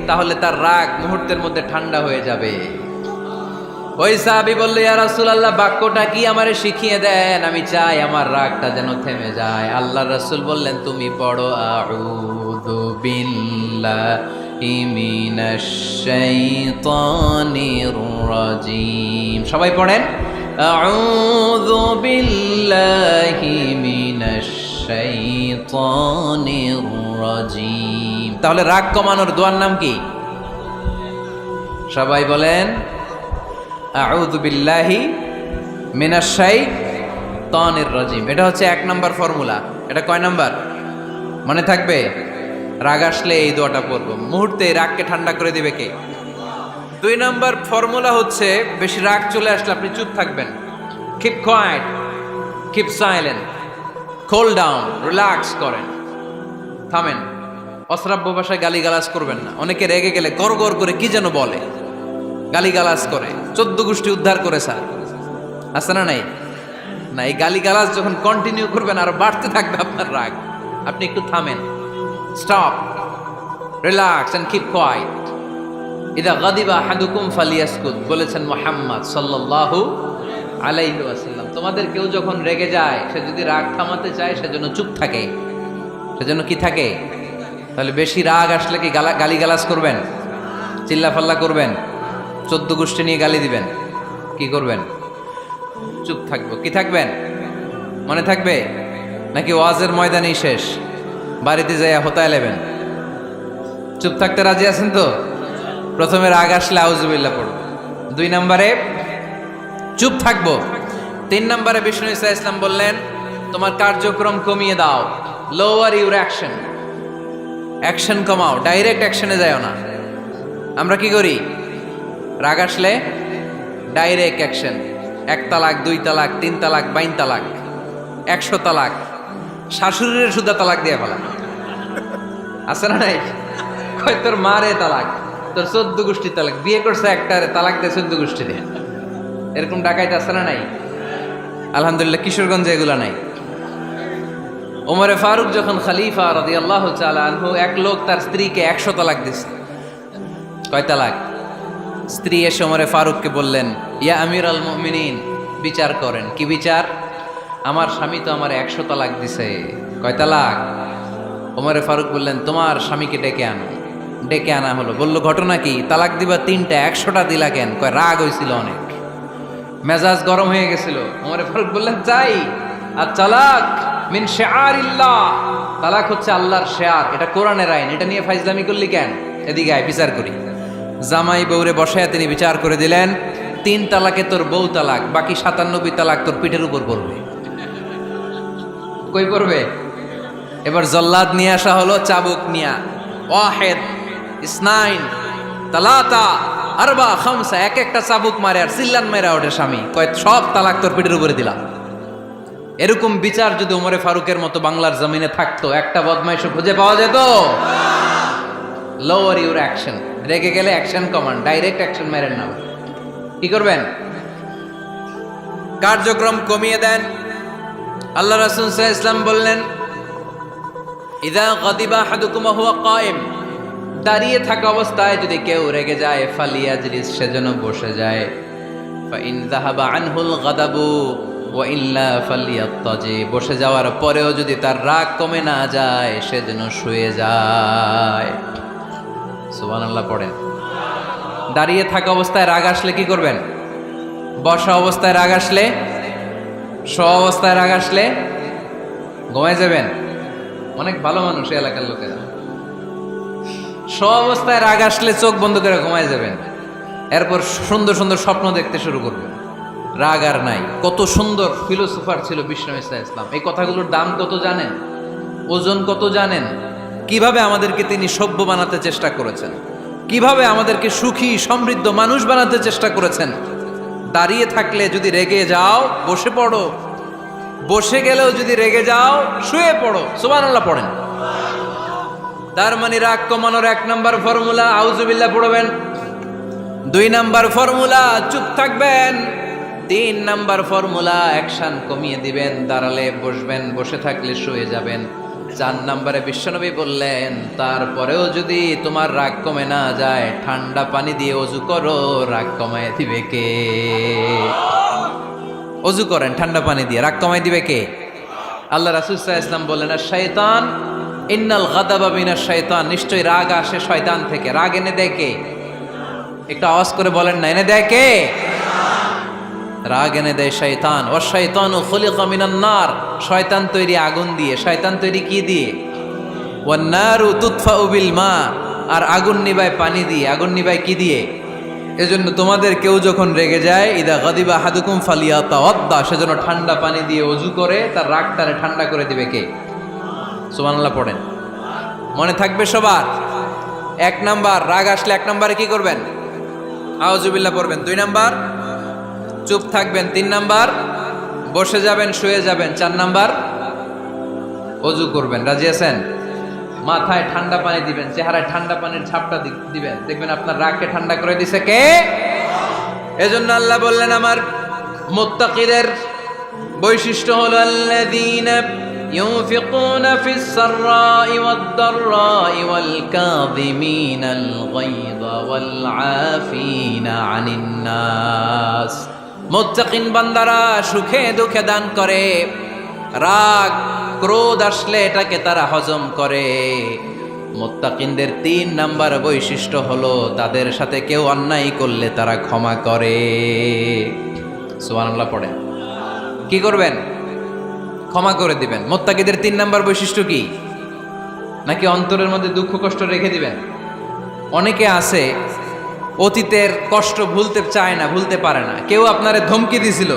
তাহলে তার রাগ মুহূর্তের মধ্যে ঠান্ডা হয়ে যাবে। ওই সাহাবী বলল, ইয়া রাসূলুল্লাহ, বাক্যটা কি আমারে শিখিয়ে দেন, আমি চাই আমার রাগটা যেন থেমে যায়। আল্লাহর রাসূল বললেন, তুমি পড়ো আউযু বিল্লাহি মিনাশ শাইতানির রাজীম। সবাই পড়েন, আউযু বিল্লাহি মিনাশ শাইতানির রাজীম। তাহলে রাগ কমানোর দোয়ার নাম কি? সবাই বলেন, আউযু বিল্লাহি মিনাশ শাইতানির রাজীম। এটা হচ্ছে 1 নম্বর ফর্মুলা। এটা কয় নাম্বার? মনে থাকবে? রাগ আসলে এই দোয়াটা পড়বো, মুহূর্তে রাগকে ঠান্ডা করে দিবে কে? 2 নাম্বার ফর্মুলা হচ্ছে, বেশি রাগ চলে আসলে আপনি চুপ থাকবেন। Keep quiet, keep silent, cool down, relax করেন, থামেন। অশ্রাব্য ভাষায় গালিগালাজ করবেন না। অনেকে রেগে গেলে গড় গড় করে কি যেন বলে, গালিগালাজ করে, 14 গোষ্ঠী উদ্ধার করে স্যার, আছে না নাই? না, এই গালিগালাজ যখন কন্টিনিউ করবেন আরো বাড়তে থাকবে আপনার রাগ। আপনি একটু থামেন, stop, relax and keep quiet. ইদা গাদিবা আহাদুকুম ফালিয়াসকুত, বলেছেন মুহাম্মদ সাল্লাল্লাহু আলাইহি ওয়াসাল্লাম। তোমাদের কেউ যখন রেগে যায়, সে যদি রাগ থামাতে চায় সেজন্য চুপ থাকে। সেজন্য কি থাকে? তাহলে বেশি রাগ আসলে কি গালিগালাজ করবেন, চিল্লাফাল্লা করবেন, 14 গোষ্ঠী নিয়ে গালি দিবেন, কি করবেন? চুপ থাকবো। কি থাকবেন? মনে থাকবে নাকি ওয়াজের ময়দানেই শেষ, বাড়িতে যাইয়া হোতায় লেবেন? চুপ থাকতে রাজি আছেন তো? প্রথমে রাগ আসলে আউযুবিল্লাহ পড়ব, 2 নম্বরে চুপ থাকবো, 3 নম্বরে বিষ্ণু ঈসা ইসলাম বললেন তোমার কার্যক্রম কমিয়ে দাও, লোয়ার ইউর অ্যাকশন, অ্যাকশন কমাও, ডাইরেক্ট অ্যাকশনে যাও না। আমরা কি করি? রাগ আসলে ডাইরেক্ট অ্যাকশন, 1 তালাক, 2 তালাক, 3 তালাক, 22 তালাক, 100 তালাক, শাশুড়ির সুদ্ধা তালাক দিয়ে ফেলা, আছে না নাই? কয় তোর মারে তালাক, তোর 14 গোষ্ঠী তালাক, বিয়ে করছে একটারে তালাক দিয়ে 14 গোষ্ঠী দিয়ে, এরকম ডাকাইতে আছে না নাই? আলহামদুলিল্লাহ কিশোরগঞ্জে এগুলা নাই। ওমরে ফারুক যখন খলিফা রাদিয়াল্লাহু তাআলা আনহু, এক লোক তার স্ত্রীকে 100 তালাক দিছে। কয় তালাক? স্ত্রী এসে ওমরে ফারুককে বললেন, ইয়া আমিরাল মুমিনিন, বিচার করেন। কি বিচার? আমার স্বামী তো আমার 100 তালাক দিছে। কয় তালাক? ওমরে ফারুক বললেন, তোমার স্বামীকে ডেকে আনো। ডেকে আনা হলো। বলল, ঘটনা কি? তালাক দিবা 3টা, 100টা দিলা কেন? কয় রাগ হয়েছিল অনেক, মেজাজ গরম হয়ে গেছিল। ওমরে ফারুক বললেন, চাই আর তালাক মিন শিআরিল্লাহ, তালাক হচ্ছে আল্লাহর শিআর, এটা কোরআনের আইন, এটা নিয়ে ফাইজলামি করলি কেন? এদিকে আয়, বিচার করি। জামাই বউরে বসায় তিনি বিচার করে দিলেন, 3 তালাকে তোর বউ তালাক, বাকি 97 তালাক তোর পিঠের উপর পড়বে। কই পড়বে? এবার জল্লাদ নিয়ে আসা হলো, চাবুক নিয়া, ওয়াহিদ, ইসনাইন, তালাতা, আরবা, খামসা, এক একটা চাবুক মারে আর চিল্লান মেরা ওঠে স্বামী, কয় সব তালাক তোর পিঠের উপরে দিলাম। এরকম বিচার যদি ওমরে ফারুকের মতো বাংলার জমিনে থাকতো, একটা বদমাইশও খুঁজে পাওয়া যেত? লোয়ার ইউর অ্যাকশন, রেগে গেলে অ্যাকশন কমান, ডাইরেক্ট অ্যাকশন মেরেন না। কি করবেন? কার্যক্রম কমিয়ে দেন। আল্লাহ রাসূল সাল্লাল্লাহু আলাইহি ওয়াসাল্লাম বললেন, ইযা গাদিবা আহাদুকুম ওয়া হুয়া কায়েম, দাঁড়িয়ে থাকা অবস্থায় যদি কেউ রেগে যায়, ফালিয়াজলিস, সেজন্য বসে যায়। ফা ইন যাহাবা আনহুল গাদাবু ওয়া ইল্লা ফালিয়াত্তাজি, বসে যাওয়ার পরেও যদি তার রাগ কমে না যায়, সেজন্য শুয়ে যায়। সুবহানাল্লাহ পড়েন। দাঁড়িয়ে থাকা অবস্থায় রাগ আসলে কি করবেন? বসা অবস্থায় রাগ আসলে, শোয়া অবস্থায় রাগ আসলে ঘুমায় যাবেন। অনেক ভালো মানুষ এই এলাকার লোকেরা। শোয়া অবস্থায় রাগ আসলে চোখ বন্ধ করে ঘুমায় যাবেন, এরপর সুন্দর সুন্দর স্বপ্ন দেখতে শুরু করবেন। রাগ আর নাই। কত সুন্দর ফিলোসোফার ছিল বিষ্ণু ঈসা ইসলাম। এই কথাগুলোর দাম কত জানেন? ওজন কত জানেন? কিভাবে আমাদেরকে তিনি সভ্য বানাতে চেষ্টা করেছেন, কিভাবে আমাদেরকে সুখী সমৃদ্ধ মানুষ বানাতে চেষ্টা করেছেন। দাঁড়িয়ে থাকলে যদি রেগে যাও, বসে পড়ো। বসে গেলেও যদি রেগে যাও, শুয়ে পড়ো। সুবহানাল্লাহ পড়েন। তার মানে রাগ কমানোর 1 নাম্বার ফর্মুলা আউযুবিল্লাহ পড়বেন, 2 নাম্বার ফর্মুলা চুপ থাকবেন, 3 নাম্বার ফর্মুলা অ্যাকশন কমিয়ে দিবেন, দাঁড়ালে বসবেন, বসে থাকলে শুয়ে যাবেন। 4 নাম্বারে বিশ্বনবী বললেন, তারপরেও যদি তোমার রাগ কমে না যায়, ঠান্ডা পানি দিয়ে ওযু করো, রাগ কমায় দিবে কে? ওযু করেন ঠান্ডা পানি দিয়ে, রাগ কমায় দিবে কে? আল্লাহ রাসূল সাল্লাল্লাহু আলাইহি ওয়াসাল্লাম বললেন, আর শয়তান ইন্নাল গাদাবা মিনাশ শয়তান, নিশ্চয়ই রাগ আসে শয়তান থেকে। রাগ এনে দেয় কে? একটু আওয়াজ করে বলেন না, এনে দেয় কে? রাগ এনে দেয় শয়তান। ওয়া শাইতানু খুলিকা মিনান নার, শয়তান তৈরি আগুন দিয়ে। শয়তান তৈরি কি দিয়ে? ওয়ান নারু তুতফাউ বিল মা, আর আগুন নিভায় পানি দিয়ে। আগুন নিভায় কি দিয়ে? এজন্য তোমাদের কেউ যখন রেগে যায়, ইদা গাদিবা আহাদুকুম ফালিয়াতাওয়াদ্দা, সেজন্য ঠান্ডা পানি দিয়ে ওযু করে তার রাগটারে ঠান্ডা করে দিবে কে? সুবহানাল্লাহ পড়েন। মনে থাকবে সবার? 1 নাম্বার, রাগ আসলে 1 নাম্বারে কি করবেন? আউযুবিল্লাহ পড়বেন। 2 নাম্বার, চুপ থাকবেন। 3 নাম্বার, বসে যাবেন, শুয়ে যাবেন। 4 নাম্বার, ওযু করবেন। রাজি আছেন? মাথায় ঠান্ডা পানি দিবেন, চেহারায় ঠান্ডা পানির ঝাপটা দিবেন, দেখবেন আপনার রাগকে ঠান্ডা করে দিছে কে? এজন্য আল্লাহ বললেন আমার মুত্তাকিদের বৈশিষ্ট্য হলো আল্লাযীনা ইউনফিকুনা ফিস সাররাই ওয়াদ দাররাই ওয়াল কাযিমিনাল গায়যা ওয়াল আফিনা আনিন নাস। মুত্তাকিন বান্দারা সুখে দুঃখে দান করে, রাগ ক্রোধ আসলে এটাকে তারা হজম করে। মুত্তাকিনদের 3 নাম্বার বৈশিষ্ট্য হলো তাদের সাথে কেউ অন্যায় করলে তারা ক্ষমা করে। সুবহানাল্লাহ পড়ে। কি করবেন? ক্ষমা করে দিবেন। মুত্তাকিদের 3 নাম্বার বৈশিষ্ট্য কি? নাকি অন্তরের মধ্যে দুঃখ কষ্ট রেখে দিবেন? অনেকে আছে অতীতের কষ্ট ভুলতে চায় না, ভুলতে পারে না। কেউ আপনারে ধমকি দিছিল,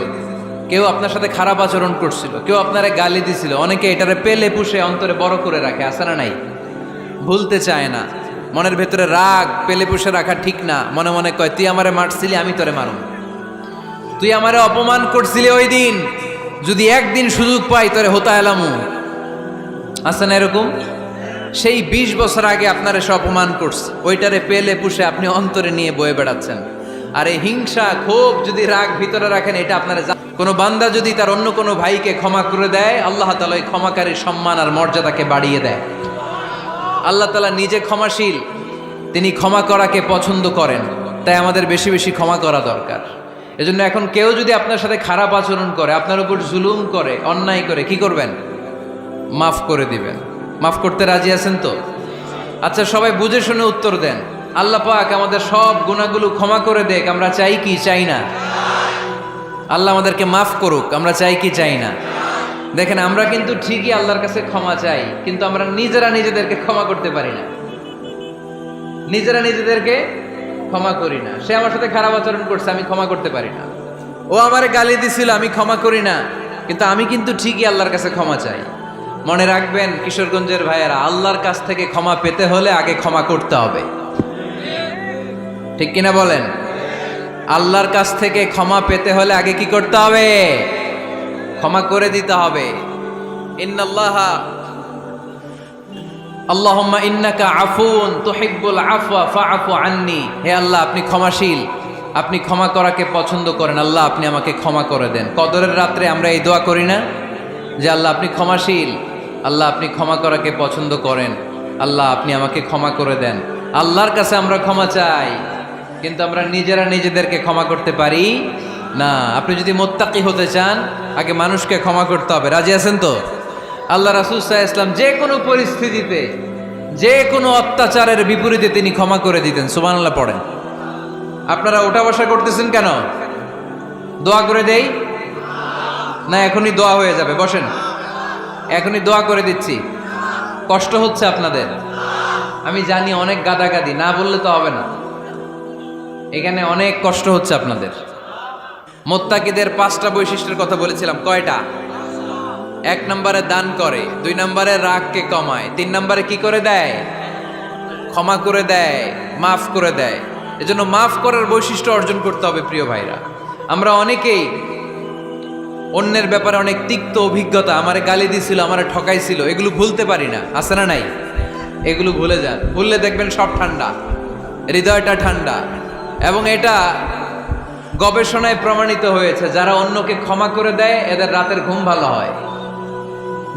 কেউ আপনার সাথে খারাপ আচরণ করছিল, কেউ আপনারে গালি দিছিল, অনেকে এটারে পেলে পুষে অন্তরে বড় করে রাখে, আছে না নাই? ভুলতে চায় না। মনের ভেতরে রাগ পেলে পুষে রাখা ঠিক না। মনে মনে কয় তুই আমারে মারছিলি, আমি তোরে মারুম। তুই আমারে অপমান করছিলি ওই দিন, যদি একদিন সুযোগ পাই তোরে হতা এলামু। আছে না এরকম? সেই 20 বছর আগে আপনারে সে অপমান করছে, ওইটারে পেলে পুষে আপনি অন্তরে নিয়ে বয়ে বেড়াচ্ছেন। আর এই হিংসা ক্ষোভ যদি রাগ ভিতরে রাখেন, এটা আপনারা কোনো বান্দা যদি তার অন্য কোনো ভাইকে ক্ষমা করে দেয়, আল্লাহ তাআলা ওই ক্ষমাকারীর সম্মান আর মর্যাদাকে বাড়িয়ে দেয়। আল্লাহ তাআলা নিজে ক্ষমাশীল, তিনি ক্ষমা করাকে পছন্দ করেন। তাই আমাদের বেশি বেশি ক্ষমা করা দরকার। এজন্য এখন কেউ যদি আপনার সাথে খারাপ আচরণ করে, আপনার উপর জুলুম করে, অন্যায় করে, কি করবেন? মাফ করে দিবেন। মাফ করতে রাজি আছেন তো? আচ্ছা, সবাই বুঝে শুনে উত্তর দেন। আল্লাহ পাক আমাদের সব গুনাহগুলো ক্ষমা করে দেখ, আমরা চাই কি চাই না? আল্লাহ আমাদেরকে মাফ করুক, আমরা চাই কি চাই না? দেখেন, আমরা কিন্তু ঠিকই আল্লাহর কাছে ক্ষমা চাই, কিন্তু আমরা নিজেরা নিজেদেরকে ক্ষমা করতে পারি না। নিজেরা নিজেদেরকে ক্ষমা করি না। সে আমার সাথে খারাপ আচরণ করছে, আমি ক্ষমা করতে পারি না। ও আমারে গালি দিছিল, আমি ক্ষমা করি না, কিন্তু আমি কিন্তু ঠিকই আল্লাহর কাছে ক্ষমা চাই। মনে রাখবেন কিশোরগঞ্জের ভাইয়েরা, আল্লাহর কাছ থেকে ক্ষমা পেতে হলে আগে ক্ষমা করতে হবে। ঠিক কিনা বলেন? আল্লাহর কাছ থেকে ক্ষমা পেতে হলে আগে কি করতে হবে? ক্ষমা করে দিতে হবে। ইন্নাল্লাহা আল্লাহুম্মা ইন্নাকা আফুন তুহিব্বুল আফওয়া ফাআফু আন্নি। হে আল্লাহ, আপনি ক্ষমাশীল, আপনি ক্ষমা করাকে পছন্দ করেন। আল্লাহ, আপনি আমাকে ক্ষমা করে দেন। কদরের রাত্রে আমরা এই দোয়া করি না যে আল্লাহ আপনি ক্ষমাশীল, আল্লাহ আপনি ক্ষমা করাকে পছন্দ করেন, আল্লাহ আপনি আমাকে ক্ষমা করে দেন। আল্লাহর কাছে আমরা ক্ষমা চাই, কিন্তু আমরা নিজেরা নিজেদেরকে ক্ষমা করতে পারি না। আপনি যদি মুত্তাকি হতে চান, আগে মানুষকে ক্ষমা করতে হবে। রাজি আছেন তো? আল্লাহ রাসূল সাল্লাল্লাহু আলাইহি ওয়াসাল্লাম যে কোনো পরিস্থিতিতে, যে কোনো অত্যাচারের বিপরীতে তিনি ক্ষমা করে দিতেন। সুবহানাল্লাহ পড়েন। আপনারা ওঠা বসা করতেছেন কেন? দোয়া করে দেই না? এখনই দোয়া হয়ে যাবে, বসেন। এখনই দোয়া করে দিচ্ছি। কষ্ট হচ্ছে আপনাদের, আমি জানি, অনেক গাদাগাদি, না বললে তো হবে না। এখানে অনেক কষ্ট হচ্ছে আপনাদের। মুত্তাকিদের 5টা বৈশিষ্ট্যের কথা বলেছিলাম। কয়টা? 1 নম্বরে দান করে, 2 নম্বরে রাগকে কমায়, 3 নম্বরে কি করে দেয়? ক্ষমা করে দেয়, মাফ করে দেয়। এজন্য মাফ করার বৈশিষ্ট্য অর্জন করতে হবে প্রিয় ভাইরা। আমরা অনেকেই অন্যের ব্যাপারে অনেক তিক্ত অভিজ্ঞতা, আমারে গালি দিছিল, আমারে ঠকাইছিল, এগুলো ভুলতে পারি না। আছে না নাই? এগুলো ভুলে যান। ভুললে দেখবেন সব ঠান্ডা, হৃদয়টা ঠান্ডা। এবং এটা গবেষণায় প্রমাণিত হয়েছে, যারা অন্যকে ক্ষমা করে দেয় এদের রাতের ঘুম ভালো হয়।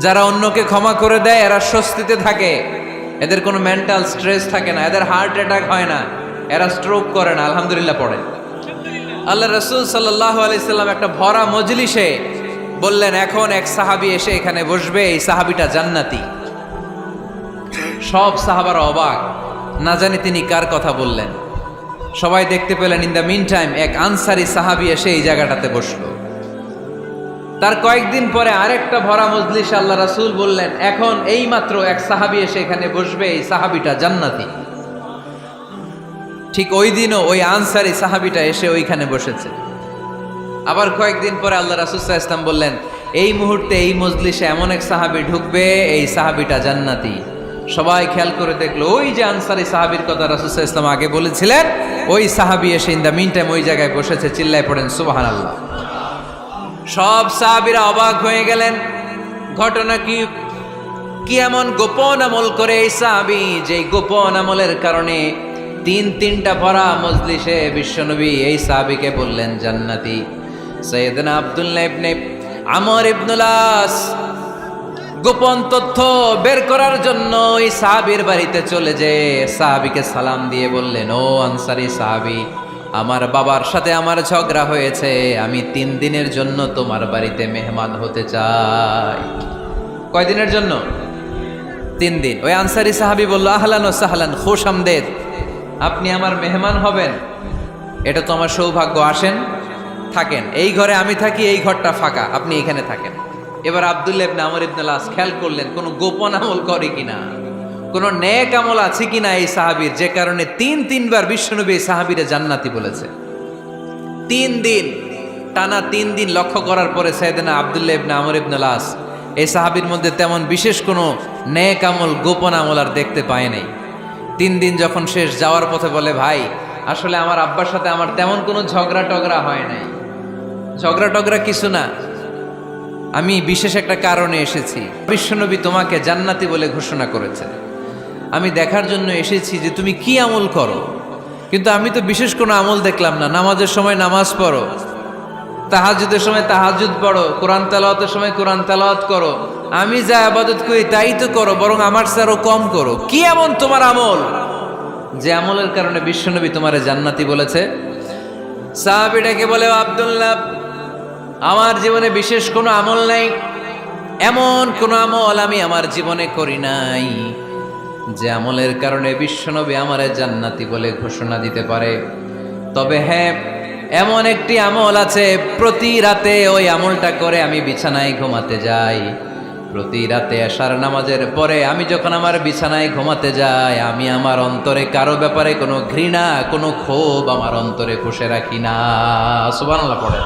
যারা অন্যকে ক্ষমা করে দেয় এরা স্বস্তিতে থাকে, এদের কোনো মেন্টাল স্ট্রেস থাকে না, এদের হার্ট অ্যাটাক হয় না, এরা স্ট্রোক করে না। আলহামদুলিল্লাহ পড়ে। আল্লাহ রাসূল সাল্লাল্লাহু আলাইহি সাল্লাম একটা ভরা মজলিসে বললেন, এখন এক সাহাবী এসে এখানে বসবে, এই সাহাবীটা জান্নাতি। সব সাহাবারা অবাক, না জানি তিনি কার কথা বললেন। সবাই দেখতে পেলেন, ইন দ্য মিন টাইম এক আনসারী সাহাবী এসে এই জায়গাটাতে বসলো। তার কয়েকদিন পরে আরেকটা ভরা মজলিসে আল্লাহ রাসূল বললেন, এখন এই মাত্র এক সাহাবী এসে এখানে বসবে, এই সাহাবীটা জান্নাতি। ঠিক ওই দিনও ওই আনসারী সাহাবীটা এসে ওইখানে বসেছে। আবার কয়েকদিন পরে আল্লাহ রাসূল সাল্লাল্লাহু আলাইহি ওয়াসাল্লাম বললেন, এই মুহূর্তে এই মজলিসে এমন এক সাহাবী ঢুকবে, এই সাহাবীটা জান্নাতি। সবাই খেয়াল করে দেখলো ওই যে আনসারী সাহাবীর কথা রাসূল সাল্লাল্লাহু আলাইহি ওয়াসাল্লাম আগে বলেছিলেন, ওই সাহাবী এসে ইন দ্য মিন টাইম ওই জায়গায় বসেছে। চিল্লায় পড়েন সুবহানাল্লাহ। সব সাহাবীরা অবাক হয়ে গেলেন, ঘটনা কি? কি এমন গোপন আমল করে এই সাহাবী, যে গোপন আমলের কারণে তিনটা ভরা মজলিসে বিশ্বনবী এই সাহাবীকে বললেন জান্নাতি। সাইয়েদনা আব্দুল্লাহ ইবনে আমর ইবনুল আস গোপন তথ্য বের করার জন্য ওই সাহাবীর বাড়িতে চলে যেয়ে সাহাবীকে সালাম দিয়ে বললেন, ও আনসারী সাহাবী, আমার বাবার সাথে আমার ঝগড়া হয়েছে, আমি 3 দিনের জন্য তোমার বাড়িতে মেহমান হতে চাই। কয়দিনের জন্য? 3 দিন। ওই আনসারী সাহাবী বলল, আহলান ও সাহলান, খুশ আমদেদ, আপনি আমার মেহমান হবেন, এটা তো আমার সৌভাগ্য। আসেন, থাকেন, এই ঘরে আমি থাকি, এই ঘরটা ফাঁকা, আপনি এখানে থাকেন। এবার আব্দুল্লাহ ইবনে আমর ইবনুল আস খেয়াল করলেন কোনো গোপন আমল করে কিনা, কোনো নেক আমল আছে কিনা এই সাহাবীর, যে কারণে 3বার বিশ্বনবী এই সাহাবীরে জান্নাতি বলেছে। 3 দিন টানা 3 দিন লক্ষ্য করার পরে সাইয়েদনা আব্দুল্লাহ ইবনে আমর ইবনুল আস এই সাহাবীর মধ্যে তেমন বিশেষ কোনো নেক আমল, গোপন আমল আর দেখতে পায় নাই। 3 দিন যখন শেষ, যাওয়ার পথে বলে, ভাই আসলে আমার আব্বার সাথে আমার তেমন কোনো ঝগড়া টগড়া হয় নাই, ঝগড়া টগড়া কিছু না, আমি বিশেষ একটা কারণে এসেছি। বিশ্বনবী তোমাকে জান্নাতি বলে ঘোষণা করেছে, আমি দেখার জন্য এসেছি যে তুমি কি আমল করো, কিন্তু আমি তো বিশেষ কোনো আমল দেখলাম না। নামাজের সময় নামাজ পড়ো, তাহাজ্জুদের সময় তাহাজ্জুদ পড়ো, কোরআন তেলাওয়াতের সময় কোরআন তেলাওয়াত করো, আমি যা ইবাদত করি তাই তো করো, বরং আমার চেয়ে আরো কম করো। কি এমন তোমার আমল যে আমলের কারণে বিশ্বনবী তোমারে জান্নাতি বলেছে? সাহাবীটাকে বলে, আব্দুল্লাহ, আমার জীবনে বিশেষ কোনো আমল নাই, এমন কোনো আমল আমি আমার জীবনে করি নাই যে আমলের কারণে বিশ্বনবী আমারে জান্নাতি বলে ঘোষণা দিতে পারে। তবে হ্যাঁ, এমন একটি আমল আছে, প্রতি রাতে ওই আমলটা করে আমি বিছানায় ঘুমাতে যাই। প্রতি রাতে এশার নামাজের পরে আমি যখন আমার বিছানায় ঘুমাতে যাই, আমি আমার অন্তরে কারো ব্যাপারে কোনো ঘৃণা, কোনো ক্ষোভ আমার অন্তরে পুষে রাখি না। সুবহানাল্লাহ পড়ে।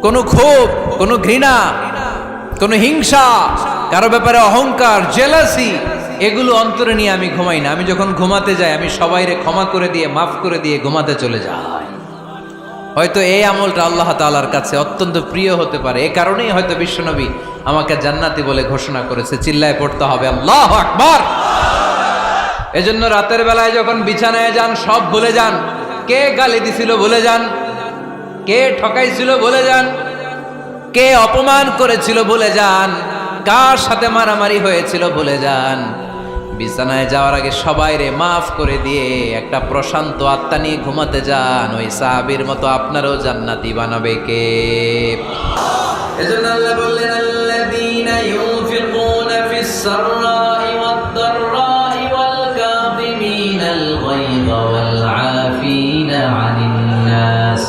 কোনো ক্ষোভ, কোনো ঘৃণা, কোনো হিংসা, কারো ব্যাপারে অহংকার, জেলাসি, এগুলো অন্তরে নিয়ে আমি ঘুমাই না। আমি যখন ঘুমাতে যাই, আমি সবাইরে ক্ষমা করে দিয়ে, মাফ করে দিয়ে ঘুমাতে চলে যাই। হয়তো এই আমলটা আল্লাহ তাআলার কাছে অত্যন্ত প্রিয় হতে পারে, এই কারণেই হয়তো বিশ্বনবী আমাকে জান্নাতি বলে ঘোষণা করেছে। চিল্লায় পড়তে হবে আল্লাহু আকবার। এজন্য রাতের বেলায় যখন বিছানায় যান, সব ভুলে যান। কে গালি দিছিল ভুলে যান, কে ঠকাইছিল ভুলে যান, কে অপমান করেছিল ভুলে যান, কার সাথে মারামারি হয়েছিল ভুলে যান। বিছানায় যাওয়ার আগে সবাইরে মাফ করে দিয়ে একটা প্রশান্ত আত্মা নিয়ে ঘুমাতে যান। ওই সাহাবীর মতো আপনারও জান্নাতি বানাবে কে? এজন্য আল্লাহ বললেন, আল্লাযীনা ইউনফিকুনা ফিস সাররাই ওয়াদ দাররাই ওয়াল কাযিমিনাল গায়যা ওয়াল আফিনা আনিন নাস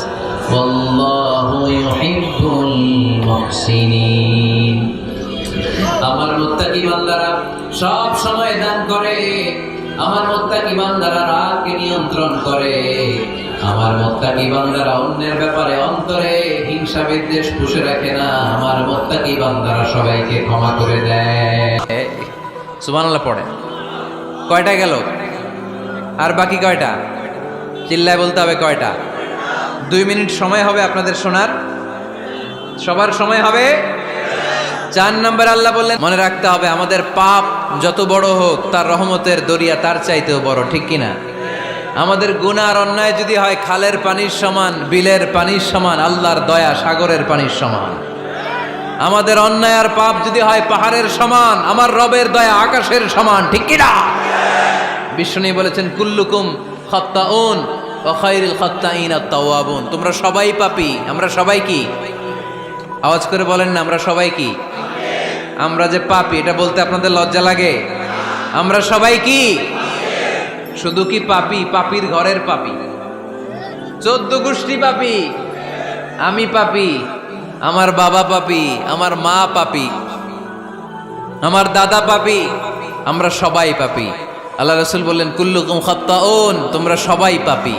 ওয়াল্লাহু ইউহিব্বুল মুহসিনিন। আমার মুত্তাকি বান্দারা সব সময় দান করে, আমার মুত্তাকি বান্দারা রাগকে নিয়ন্ত্রণ করে, আমার মুত্তাকি বান্দারা অন্যের ব্যাপারে অন্তরে হিংসা বিদ্বেষ পুষে রাখে না, আমার মুত্তাকি বান্দারা সবাইকে ক্ষমা করে দেয়। সুবহানাল্লাহ পড়ে। কয়টা গেল? আর বাকি কয়টা? চিল্লায় বলতে হবে কয়টা? 2 মিনিট সময় হবে আপনাদের শোনার। সবার সময় হবে। 4 নম্বর আল্লাহ বললেন, মনে রাখতে হবে আমাদের পাপ যত বড় হোক, তার রহমতের দরিয়া তার চাইতেও বড়, ঠিক কিনা? আমাদের গুনাহ আর অন্যায় যদি হয় খালের পানির সমান, বিলের পানির সমান, আল্লাহর দয়া সাগরের পানির সমান। আমাদের অন্যায় আর পাপ যদি হয় পাহাড়ের সমান, আমার রবের দয়া আকাশের সমান, ঠিক কিনা? বিষ্ণু বলেছেন, কুল্লুকুম খাত্তাউন ওয়া খায়রুল খাত্তাইন আত-তাওয়াবুন। তোমরা সবাই পাপী। আমরা সবাই কি? আওয়াজ করে বলেন না, আমরা সবাই কি? আমরা যে পাপী, এটা বলতে আপনাদের লজ্জা লাগে? আমরা সবাই কি? শুধু কি পাপী? পাপীর ঘরের পাপী, 14 গোষ্ঠী পাপী। আমি পাপী, আমার বাবা পাপী, আমার মা পাপী, আমার দাদা পাপী, আমরা সবাই পাপী। আল্লাহ রাসূল বললেন, কুল্লুকুম খাত্তাউন, তোমরা সবাই পাপী,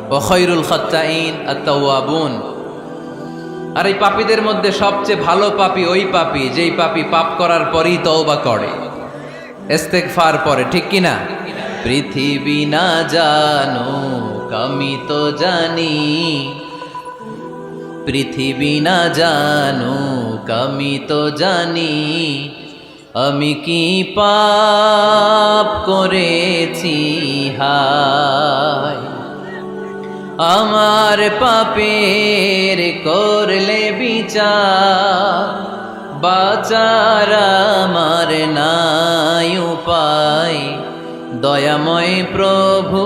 ওয়া খায়রুল খাত্তাইন আত-তাওয়াবুন। আর এই পাপীদের মধ্যে সবচেয়ে ভালো পাপী ওই পাপী যেই পাপী পাপ করার পরই তওবা করে। ইস্তেগফার পরে, ঠিক কি না? পৃথিবী না জানুক আমি তো জানি, পৃথিবী না জানুক আমি তো জানি, আমি কি পাপ করেছি হায়। আমার পাপের করলে বিচার, বাঁচার আমার নাই উপায়। দয়াময় প্রভু